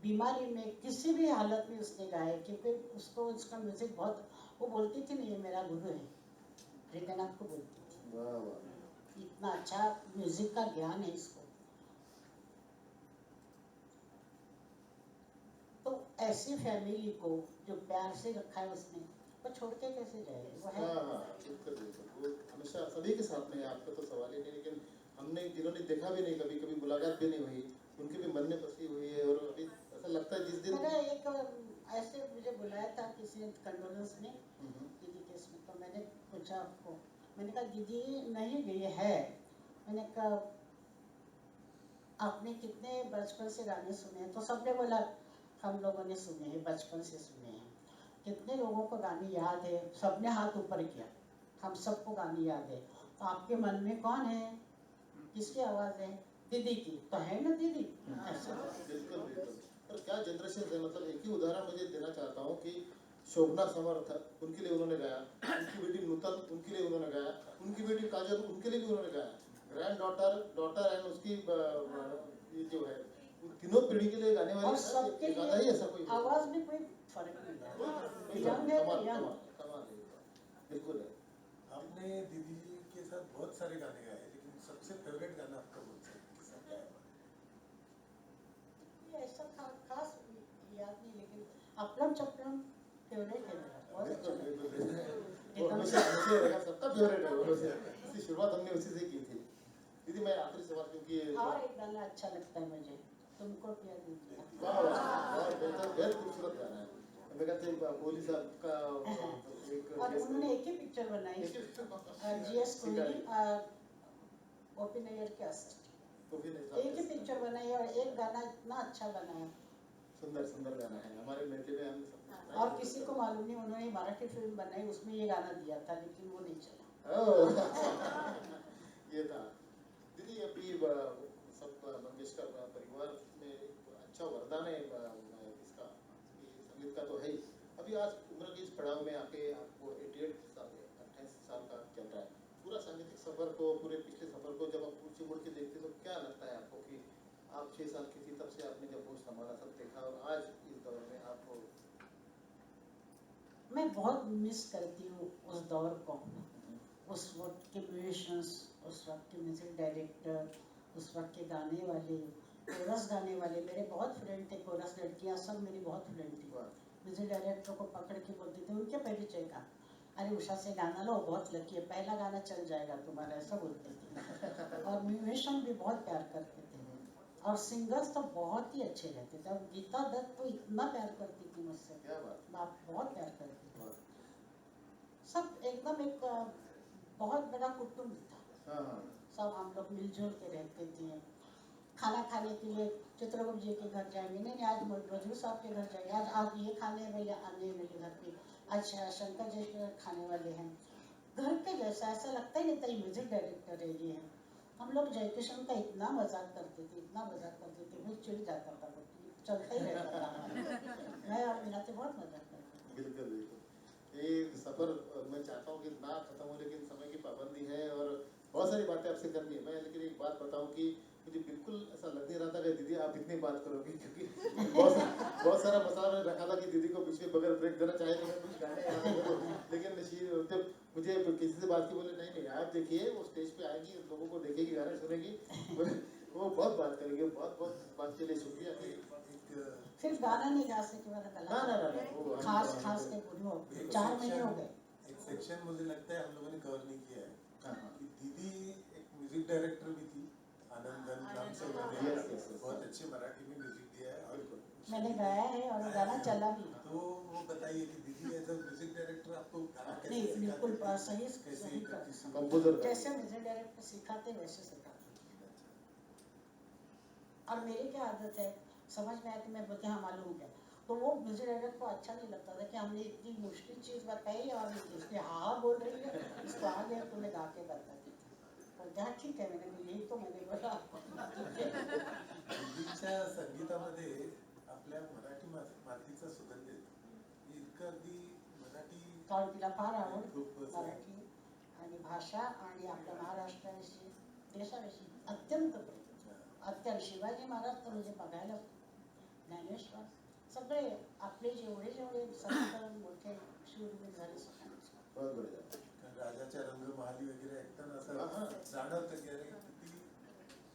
बीमारी में किसी भी हालत में उसने गाए, क्योंकि उसको उसका म्यूजिक बहुत, वो बोलती थी नहीं ये मेरा गुरु है, हृदयनाथ को बोलती थी, इतना अच्छा म्यूजिक का ज्ञान है इसको। तो ऐसी फैमिली को जो प्यार से रखा है उसने, वो छोड़ के कैसे जाएगी, वो है। बिल्कुल बिल्कुल, वो हमेशा सभी के साथ में है, आपका तो सवाल ही नहीं, लेकिन हमने जिन्होंने देखा भी नहीं, कभी कभी मुलाकात भी नहीं हुई, उनके भी मन में बसी हुई है, और अभी ऐसा लगता है जिस दिन मेरा एक ऐसे मुझे बुलाया था किसी ने कंडोलेंस में दीदी के इसमें, तो मैंने पूछा आपको, मैंने कहा दीदी नहीं गई है, मैंने कहा आपने कितने बचपन से गाने सुने हैं, तो सबने बोला हम लोगों ने सुने हैं, बचपन से सुने हैं। कितने लोगों को गाने याद है, सबने हाथ ऊपर किया, हम सबको गाने याद है। तो आपके मन में कौन है, किसकी आवाज है, दीदी की, तो है ना दीदी, ऐसा। बिल्कुल बिल्कुल, और क्या जनरेशन है, मतलब एक ही उदाहरण मुझे देना चाहता हूँ कि शोभना समर्थ उनके लिए उन्होंने गाया, उनकी बेटी नूतन उनके लिए उन्होंने गाया, उनकी बेटी काजल उनके लिए भी उन्होंने गाया, ग्रैंड डॉटर एंड उसकी ये जो है, तीनों पीढ़ी के लिए गाने वाले, और सबके गाना ही ऐसा कोई आवाज में कोई फर्क नहीं है, यंग है तो यंग। बिल्कुल है। आपने दीदी जी के साथ बहुत सारे गाने गाए, लेकिन सबसे फेवरेट गाना आपका कौन सा है? ऐसा खास याद नहीं, लेकिन अपलम चपलम फेवरेट है मेरा, बहुत अच्छा लगता है। वो हमेशा रहेगा, सबका फेवरेट है वो, इसकी शुरुआत हमने उसी से की थी। दीदी मैं आखिरी सवाल, क्योंकि और एक गाना अच्छा लगता है मुझे, तुमको प्यार दीजिए। वाह वाह, बेहद खूबसूरत गाना है। मैं कहते हैं कोहली साहब का एक, और उन्होंने एक ही पिक्चर बनाई, जीएस कोहली ओपी नैयर के असिस्टेंट, एक ही पिक्चर बनाई और एक गाना इतना अच्छा बनाया, सुंदर सुंदर गाना है, हमारे मेले में हमने सब और किसी को मालूम नहीं, उन्होंने मराठी फिल्म बनाई उसमें ये गाना दिया था, लेकिन वो नहीं चला। ये था। दीदी अभी सब मंगेशकर परिवार में एक अच्छा वरदान है इसका, संगीत का तो है ही। अभी आज उम्र के इस पड़ाव में आके आपको 28 साल का चल रहा है, पूरा सांगीतिक सफर को, पूरे पिछले सफर को जब आप पीछे मुड़ के देखते तो क्या लगता है आपको कि आप 6 साल की थी तब से आपने जब वो संभाला, सब देखा, और आज इस दौर में आपको? मैं बहुत मिस करती हूँ उस दौर को, उस वक्त के म्यूजिशियंस, उस वक्त के म्यूजिक डायरेक्टर, उस वक्त के गाने वाले, कोरस गाने वाले, मेरे बहुत फ्रेंड थे। कोरस लड़कियाँ सब मेरी बहुत फ्रेंड थी। म्यूजिक डायरेक्टर को पकड़ के बोलते थे, उनके परिचय का, अरे उषा से गाना लो, बहुत लकी है, पहला गाना चल जाएगा तुम्हारा, ऐसा बोलते थे। और म्यूजिशियन भी बहुत प्यार करते थे, और सिंगर्स तो बहुत ही अच्छे रहते थे। और गीता दत्त तो इतना प्यार करती थी मुझसे, क्या बात। बाप बहुत प्यार करती थी। सब एकदम एक बहुत बड़ा कुटुंब था। हाँ हाँ। सब हम लोग मिलजुल के रहते थे। खाना खाने के लिए चित्रगुप्त जी के घर जाएंगे, नहीं आज मजरू साहब के घर जाएंगे, आज ये खाने वाले आने मेरे घर पे, आज शंकर जी के घर खाने वाले हैं। घर के जैसा, ऐसा लगता ही नहीं था म्यूजिक डायरेक्टर है ये है। हम लोग जयकिशन का इतना मजाक करते थे, इतना मजाक करते थे, मुझे चिढ़ जाता था, चलता ही रहता था। मैं और मीना से बहुत मजाक करते थे। बिल्कुल बिल्कुल। ये सफर मैं चाहता हूँ कि ना खत्म हो, लेकिन समय की पाबंदी है और बहुत सारी बातें आपसे करनी है। मैं लेकिन एक बात बताऊँ कि मुझे बिल्कुल ऐसा लग नहीं रहा था कि दीदी आप इतनी बात करोगी, क्योंकि बहुत सारा मसाला मैंने रखा था कि दीदी को बीच में बगैर ब्रेक देना चाहे तो मैं कुछ गाने याद करूँ, लेकिन जब मुझे किसी से बात की, बोले नहीं नहीं आप देखिए, वो स्टेज पे आएगी, लोगों को देखेगी, गाने सुनेगी, वो बहुत बात करेगी, बहुत बहुत बात के लिए शुक्रिया। सिर्फ गाना नहीं गा सके, वाला ना ना ना ना, वो खास खास के पूरे 4 महीने हो गए। एक सेक्शन मुझे लगता है हम लोगों ने कवर नहीं किया है हाँ हाँ। कि दीदी एक म्यूजिक डायरेक्टर भी थी, आनंद गन नाम से उन्होंने Yes, yes, yes. बहुत अच्छे मराठी में म्यूजिक दिया है और मैंने गाया है और गाना चला भी। तो वो बताइए कि दीदी एज अ म्यूजिक डायरेक्टर आपको गाना कैसे नहीं बिल्कुल सिखाती सही कैसे सही करती थी? कंपोजर जैसे म्यूजिक डायरेक्टर सिखाते वैसे सिखाते। और मेरी क्या आदत है, समझ में आया कि मैं बोलते हाँ मालूम क्या, तो वो म्यूजिक डायरेक्टर को अच्छा नहीं लगता था कि हमने इतनी मुश्किल चीज़ बताई और इसने हाँ बोल रही है, इसको आ गया तो मैं गा के बताती थी। बोलते हाँ ठीक है, मैंने बोली यही तो मैंने बोला। दीदीच्या संगीतामध्ये आपल्या मराठी मातीचा सुगंध येतो. इतकं अगदी मराठी कारण तिला फार आवड खूप असं- मराठी आणि भाषा आणि आपल्या महाराष्ट्राविषयी, देशाविषयी अत्यंत प्रेम. अत्यंत. शिवाजी महाराज तर म्हणजे बघायला, ज्ञानेश्वर, सगळे आपले जेवढे जेवढे संत मोठे शूरवीर झाले सगळ्यांचे. बहुत बढ़िया। कारण राजाच्या रंगमहाली वगैरे ऐकताना हा, हा. असं जाणवतं की अरे किती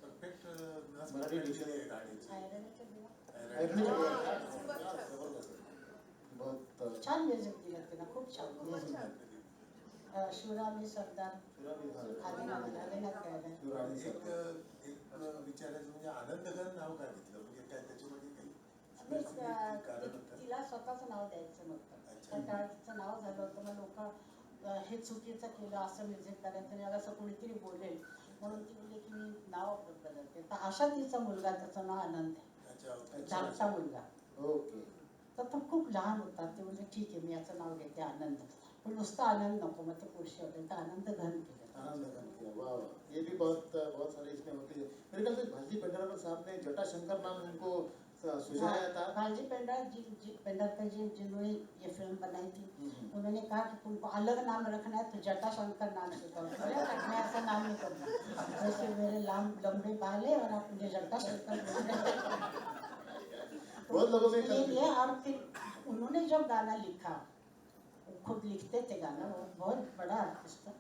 परफेक्ट नस मराठी पकडलेली diction. आहे गाण्याची. ऐरणीचे दिवा. ऐकली का? जबरदस्त. बहुत छान म्युझिक दिलं तिला, खूप छान. शिवरामी सरदार शिवरामी सरदार. आदिनाथ गायला. शिवरामी एक सरदार. एक विचारायचं म्हणजे आनंदगण नाव का घेतलं, म्हणजे काय त्याच्यामध्ये काही आणि, specific कारण होतं? तिला स्वतःचं नाव द्यायचं नव्हतं. अच्छा. त्या काळात तिचं नाव झालं होतं, मग लोक हे चुकीचं केलं असं म्युझिक करायचं आणि असं कोणीतरी बोलेल म्हणून ती बोलली की मी नाव बदलते. तर अशा तिचा मुलगा, त्याचं नाव आनंद आहे, अच्छा, धाकटा मुलगा. ओके. तर तो खूप लहान होता. ते म्हणजे ठीक आहे मी याचं नाव घेते आनंद, पण नुसतं आनंद नको, मग ते पुरुष होते तर आनंद घन केलं. आनंद घन किया, वाह वाह। ये भी बहुत बहुत सारे इसमें होती है। मेरे ख्याल से भाजी पेंडराकर साहब ने जटाशंकर नाम उनको सुझाया था। भाजी पेंडरकर जी जिन्होंने ये फिल्म बनाई थी, उन्होंने कहा कि तुमको अलग नाम रखना है तो जटाशंकर नाम से करो। अरे रखना है, ऐसा नाम नहीं करना, जैसे मेरे लंबे बाल है और आप मुझे जटाशंकर बोल रहे हैं। बहुत लोगों में ये लिया। और फिर उन्होंने जब गाना लिखा, वो खुद लिखते थे गाना, वो बहुत बड़ा आर्टिस्ट था।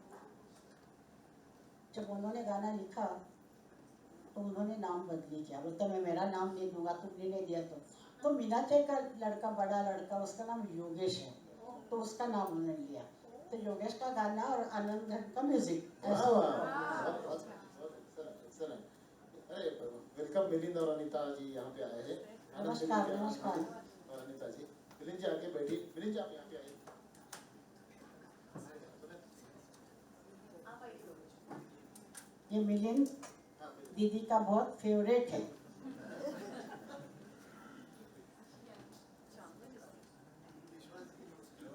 जब उन्होंने गाना लिखा तो उन्होंने नाम बदली किया, बोलते मैं मेरा नाम नहीं दूंगा, तुमने नहीं दिया तो मीनाचे का लड़का, बड़ा लड़का, उसका नाम योगेश है, तो उसका नाम उन्होंने लिया। तो योगेश का गाना और आनंद घन का म्यूजिक, ऐसा हुआ। अरे वेलकम मिलिंद और अनीता जी यहाँ पे आए हैं। नमस्कार, नमस्कार। और अनीता जी, मिलिंद जी आके बैठी। मिलिंद जी आप यहाँ पे आइए। ये मिलिंद दीदी का बहुत फेवरेट है।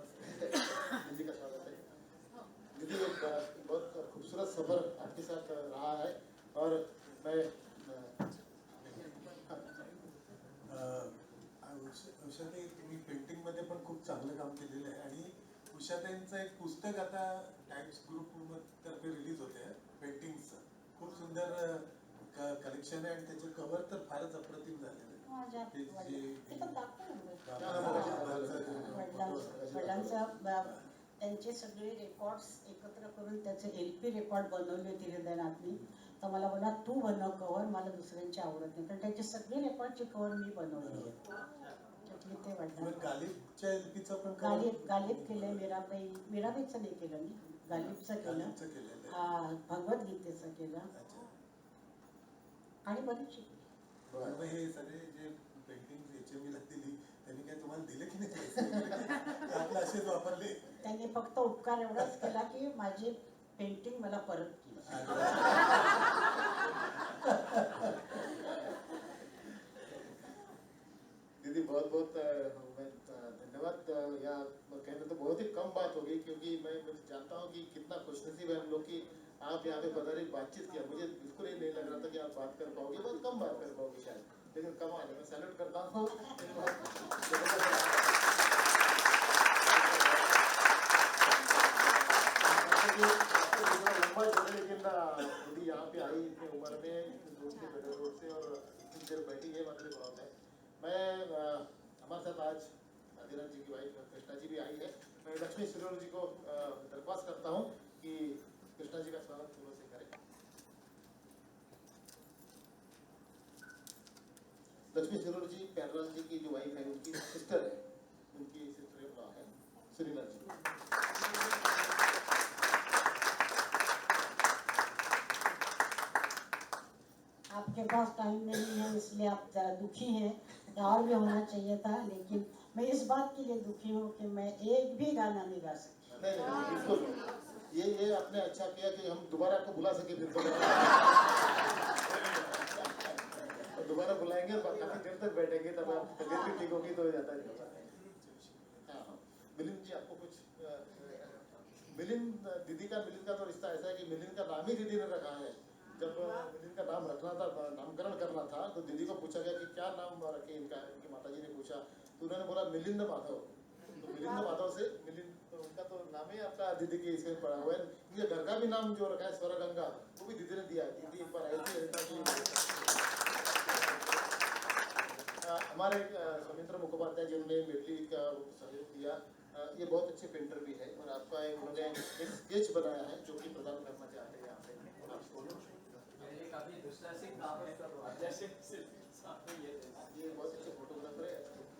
दीदी का स्वागत है। दीदी एक बहुत खूबसूरत सफर आपके साथ रहा है और मैं उषाताई, तुम्ही पेंटिंग मध्ये पण खूप चांगलं काम केलेलं आहे आणि उषाताईंचं एक पुस्तक आता टाइम्स ग्रुप तर्फे रिलीज होते पेंटिंगचं. खूप सुंदर कलेक्शन आहे आणि त्याचे कव्हर तर फारच अप्रतिम झालेलं आहे. माझ्या ते जे ते पण दाखव ना. वडिलांचं त्यांचे सगळे रेकॉर्ड्स एकत्र करून त्याचे LP रेकॉर्ड बनवले होते हृदयनाथनी. तर मला बोला तू बनव कव्हर, मला दुसऱ्यांची आवडत नाही, पण त्यांचे सगळे रेकॉर्डची कव्हर मी बनवली आहे. त्यातले ते इवन वाटतं. गालिबच्या एलपीचं पण गालिब केलंय, मीराबाईचं नाही केलं मी, गालिबचं केलं. गालिबचं केलेलं आहे. हा, भगवद्गीतेचं केलं अच्छा. आणि बरीचशी. मग हे सगळे जे पेंटिंग HMV ला दिली त्यांनी काय तुम्हाला दिले की नाही पैसे वगैरे? की आपले असेच वापरले? त्यांनी फक्त उपकार एवढाच केला की माझी पेंटिंग मला परत केली. दीदी बहुत बहुत धन्यवाद। या कहने तो बहुत ही कम बात होगी, क्योंकि मैं जानता हूँ कि कितना खुशनसीब है हम लोग कि आप यहाँ पे पधारी बातचीत किया। मुझे बिल्कुल ही नहीं लग रहा था कि आप बात कर पाओगे, बहुत कम बात कर पाओगे शायद, लेकिन कमाल है। मैं सैल्यूट करता हूँ। लंबा चले, लेकिन यदि यहाँ पे आई इतनी उम्र में दूर से बड़े रोड से और इतनी देर बैठी है, मतलब बहुत है। मैं हमारे साथ आज आदिनाथ जी की वाइफ कृष्णा जी भी आई है। मैं लक्ष्मी शिरोल जी को दरख्वास्त करता हूँ कि कृष्णा जी का स्वागत फूलों से करें। लक्ष्मी शिरोल जी प्यारलाल जी की जो वाइफ है, उनकी सिस्टर है, उनकी सिस्टर इन लॉ है सुनीला जी। आपके पास टाइम नहीं है इसलिए आप जरा दुखी हैं, और भी होना चाहिए था, लेकिन मैं इस बात के लिए दुखी हूँ कि मैं एक भी गाना नहीं गा सकती। नहीं, बिल्कुल ये आपने अच्छा किया कि हम दोबारा आपको बुला सके, फिर तो दोबारा बुलाएंगे और काफी देर तक बैठेंगे, तब आप तबीयत भी ठीक होगी तो ज्यादा नहीं होगा। हाँ, मिलिंद जी आपको कुछ मिलिंद दीदी का तो रिश्ता ऐसा है कि मिलिंद का नाम ही दीदी ने रखा है। जब मिलिंद का नाम रखना था, नामकरण करना था, तो दीदी को पूछा गया कि क्या नाम रखे इनका, इनकी माताजी ने पूछा, तो उन्होंने बोला मिलिंद माधव। तो मिलिंद माधव से मिलिंद, तो उनका तो नाम ही आपका दीदी के इसमें पड़ा हुआ है। इनके घर का भी नाम जो रखा है स्वरगंगा, वो भी दीदी ने दिया। दीदी एक बार आई थी हमारे सौमित्र मुखोपाध्याय जिन्होंने मेडली का सहयोग दिया, ये बहुत अच्छे पेंटर भी है, और आपका उन्होंने एक स्केच बनाया है जो कि प्रदान करना चाहते हैं यहाँ पे आपको। ये बहुत अच्छे फोटोग्राफर है,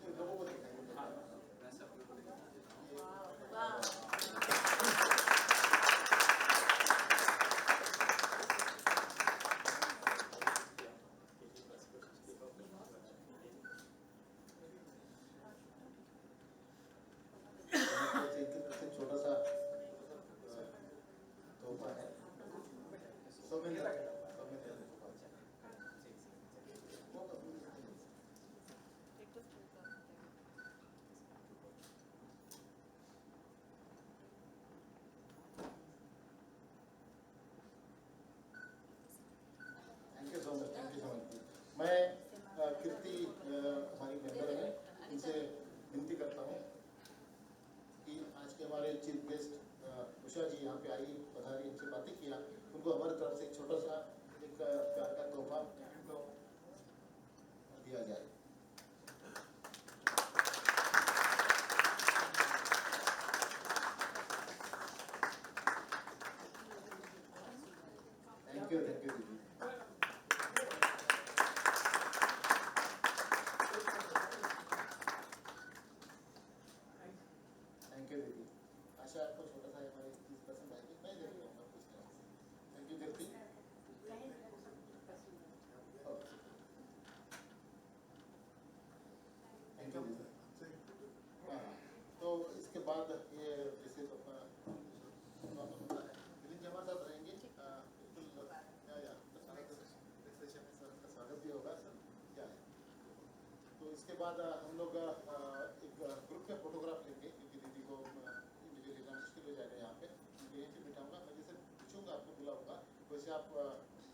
ये लोगों को दिखाएंगे। छोटा सा तोहफा है Soumitra. Thank you so much. मैं कीर्ति हमारी मेंबर है, इनसे विनती करता हूँ कि आज के हमारे चीफ गेस्ट उषा जी यहाँ पे आई, पधारी, इनसे बातें किया, उनको हमारी तरफ से एक छोटा सा एक प्यार का तोहफा उनको दिया जाए। थैंक यू दीदी। थैंक यू दीदी। आशा आपको छोटा सा हमारे चीज पसंद आएगी, मैं दे रही हूँ कुछ तरह से। Thank you Kirti. Thank you दीदी। हाँ, तो इसके बाद ये जैसे तो होता है, मिलिंद जी हमारे साथ रहेंगे बिल्कुल। सर का स्वागत भी होगा सर, क्या है। तो इसके बाद हम लोग एक ग्रुप में फोटोग्राफ लेंगे, क्योंकि दीदी को मुझे लेना मुश्किल हो जाएगा यहाँ पे। यहीं पे बिठाऊंगा, मैं जैसे पूछूंगा आपको बुलाऊंगा, वैसे आप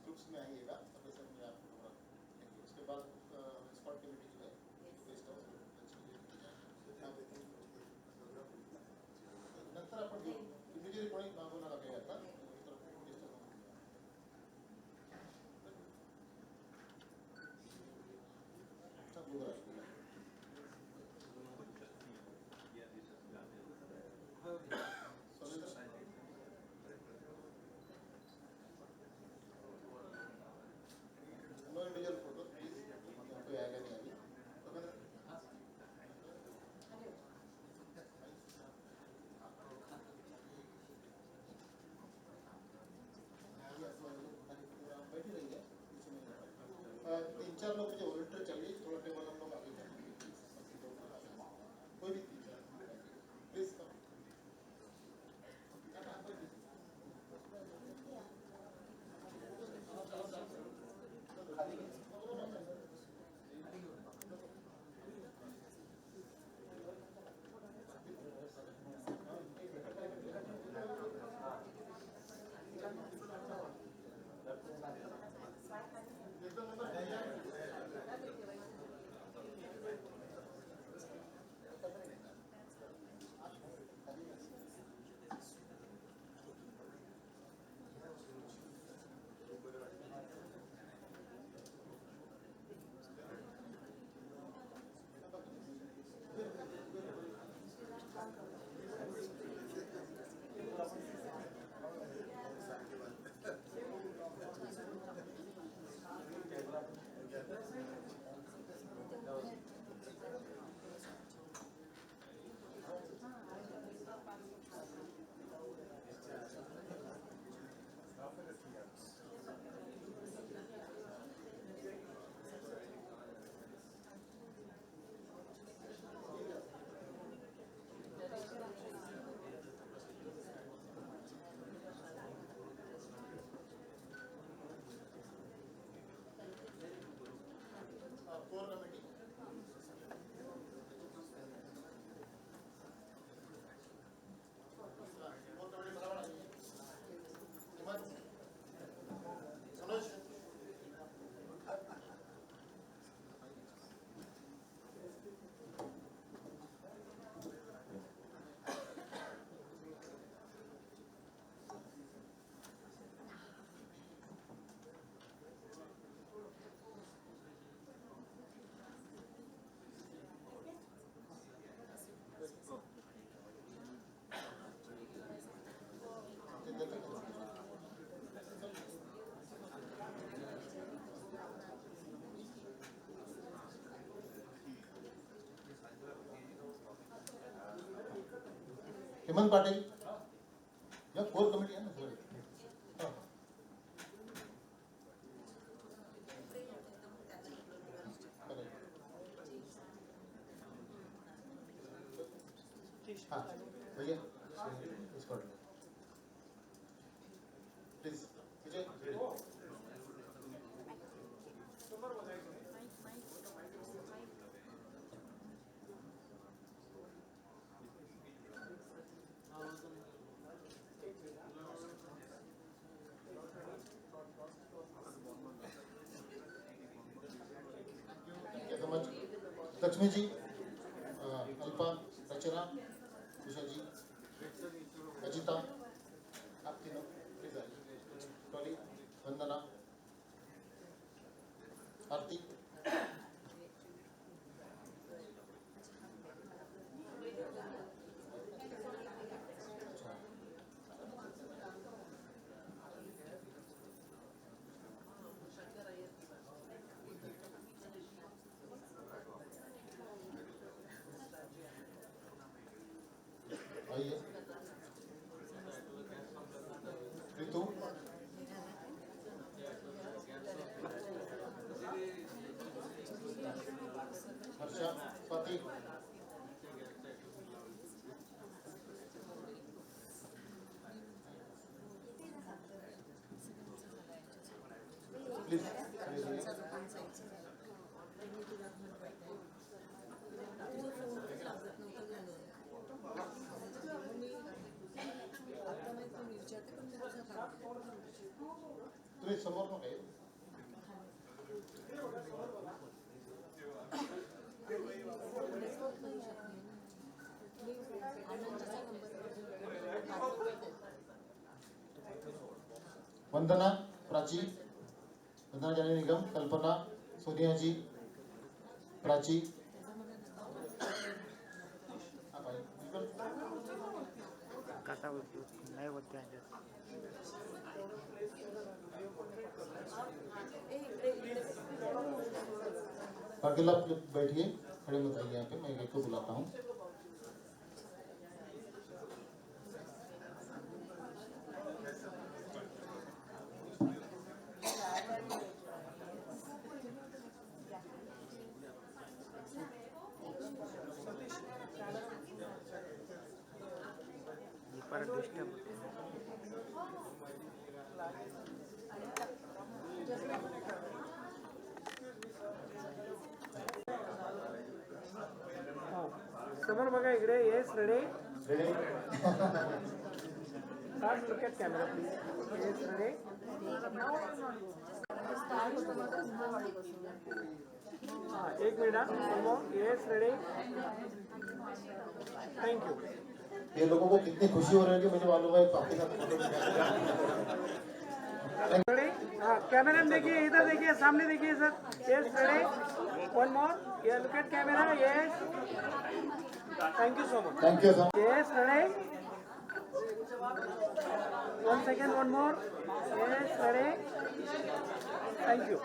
ग्रुप्स में आइएगा, तब वैसे मैं आप फोटोग्राफ लेंगे। उसके बाद स्पॉट कमेटी जो है गेस्ट हाउस नंतर आपण घेऊ। इमिजिएटली कोणी मागू नका काही आता, कोर कमेटी बराबर आई है। हिम्मत, मनोज, हेमंत पाटील या कोर कमिटी आहे ना सगळे हां. हाँ भैया इसको प्लीज विजय समझ लक्ष्मी जी अल्पा रचना उषा जी अजिता आप तीनों प्लीज आइए टॉली वंदना आरती आइए ऋतु हर्षा स्वाति प्लीज तुम्ही समोर मग आहे वंदना प्राची वंदना जानी निगम कल्पना सोनिया जी प्राची आप आइए बिल्कुल नहीं होते हैं बाकी लोग बैठिए खड़े मत रहिए यहाँ पे मैं एक को बुलाता हूँ पर डिस्टर्ब समोर बघा इकडे yes ready start look at camera please yes ready हाँ एक minute yes ready thank you ये लोगों को कितनी खुशी हो रही है कि मुझे मालूम है आपके साथ फोटो रेडी हाँ कैमरा में देखिए इधर देखिए सामने देखिए sir yes ready one more ये look at camera yes thank you so much thank you sir yes ready 1 second one more yes ready thank you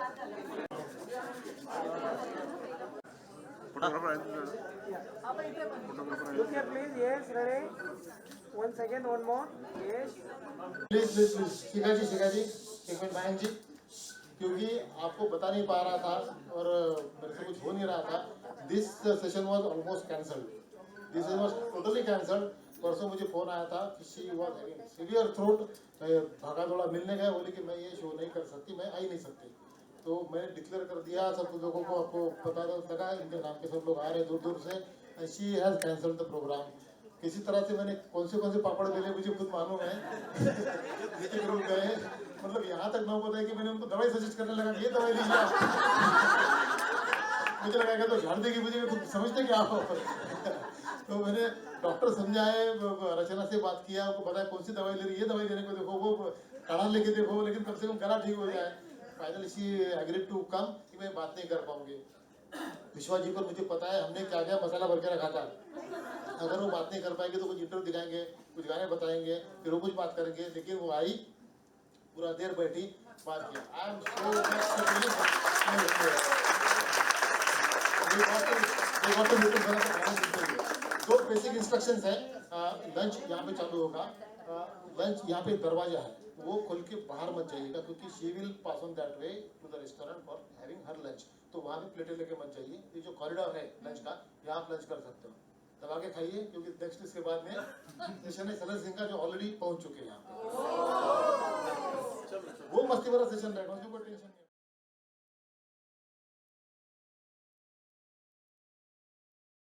look here please yes ready 1 second one more yes please please please Shikha ji एक minute Mayank जी क्योंकि आपको बता नहीं पा रहा था और मेरे से कुछ हो नहीं रहा था this session was almost cancelled this was totally cancelled परसों मुझे फोन आया था कि she was having severe throat भागा दौड़ा मिलने गए बोली कि मैं ये शो नहीं कर सकती मैं आ ही नहीं सकती तो मैंने डिक्लेयर कर दिया सब लोगों को, आपको पता लगा इनके नाम के सब लोग आ रहे हैं दूर दूर से। She has cancelled the programme. किसी तरह से मैंने कौन से पापड़ बेले मुझे खुद मालूम है। नीचे ग्रुप गए, मतलब यहाँ तक नौबत है कि मैंने उनको दवाई सजेस्ट करने लगा, ये दवाई लीजिए आप। मुझे लगा कि तो झाड़ देगी मुझे, खुद समझते क्या हो। तो मैंने डॉक्टर समझाए, रचना से बात किया, उनको बताया कौन सी दवाई ले रही है, ये दवाई लेने को देखो, वो काढ़ा लेके देखो, लेकिन कम से कम गला ठीक हो जाए। Finally she agreed to come कि मैं बात नहीं कर पाऊंगी। विश्वा जी पर मुझे पता है हमने क्या क्या मसाला भर के रखा था। अगर वो बात नहीं कर पाएंगे तो कुछ इंटरव्यू दिखाएंगे, कुछ गाने बताएंगे, फिर वो कुछ बात करेंगे, लेकिन वो आई, पूरा देर बैठी, बात किया। आई एम सो दो बेसिक इंस्ट्रक्शंस है। लंच यहाँ पे चालू होगा, लंच यहाँ पे दरवाजा है, वो खोल के बाहर मत जाइएगा, क्योंकि she will pass on that way to the restaurant for having her lunch. तो वहाँ पे प्लेटें लेके मत जाइए। ये जो कॉरिडोर है लंच का, यहाँ आप लंच कर सकते हो, दबा के खाइए, क्योंकि नेक्स्ट इसके बाद में सेशन है सलर सिंह का, जो ऑलरेडी पहुंच चुके हैं यहाँ पे। वो मस्ती वाला सेशन रहेगा।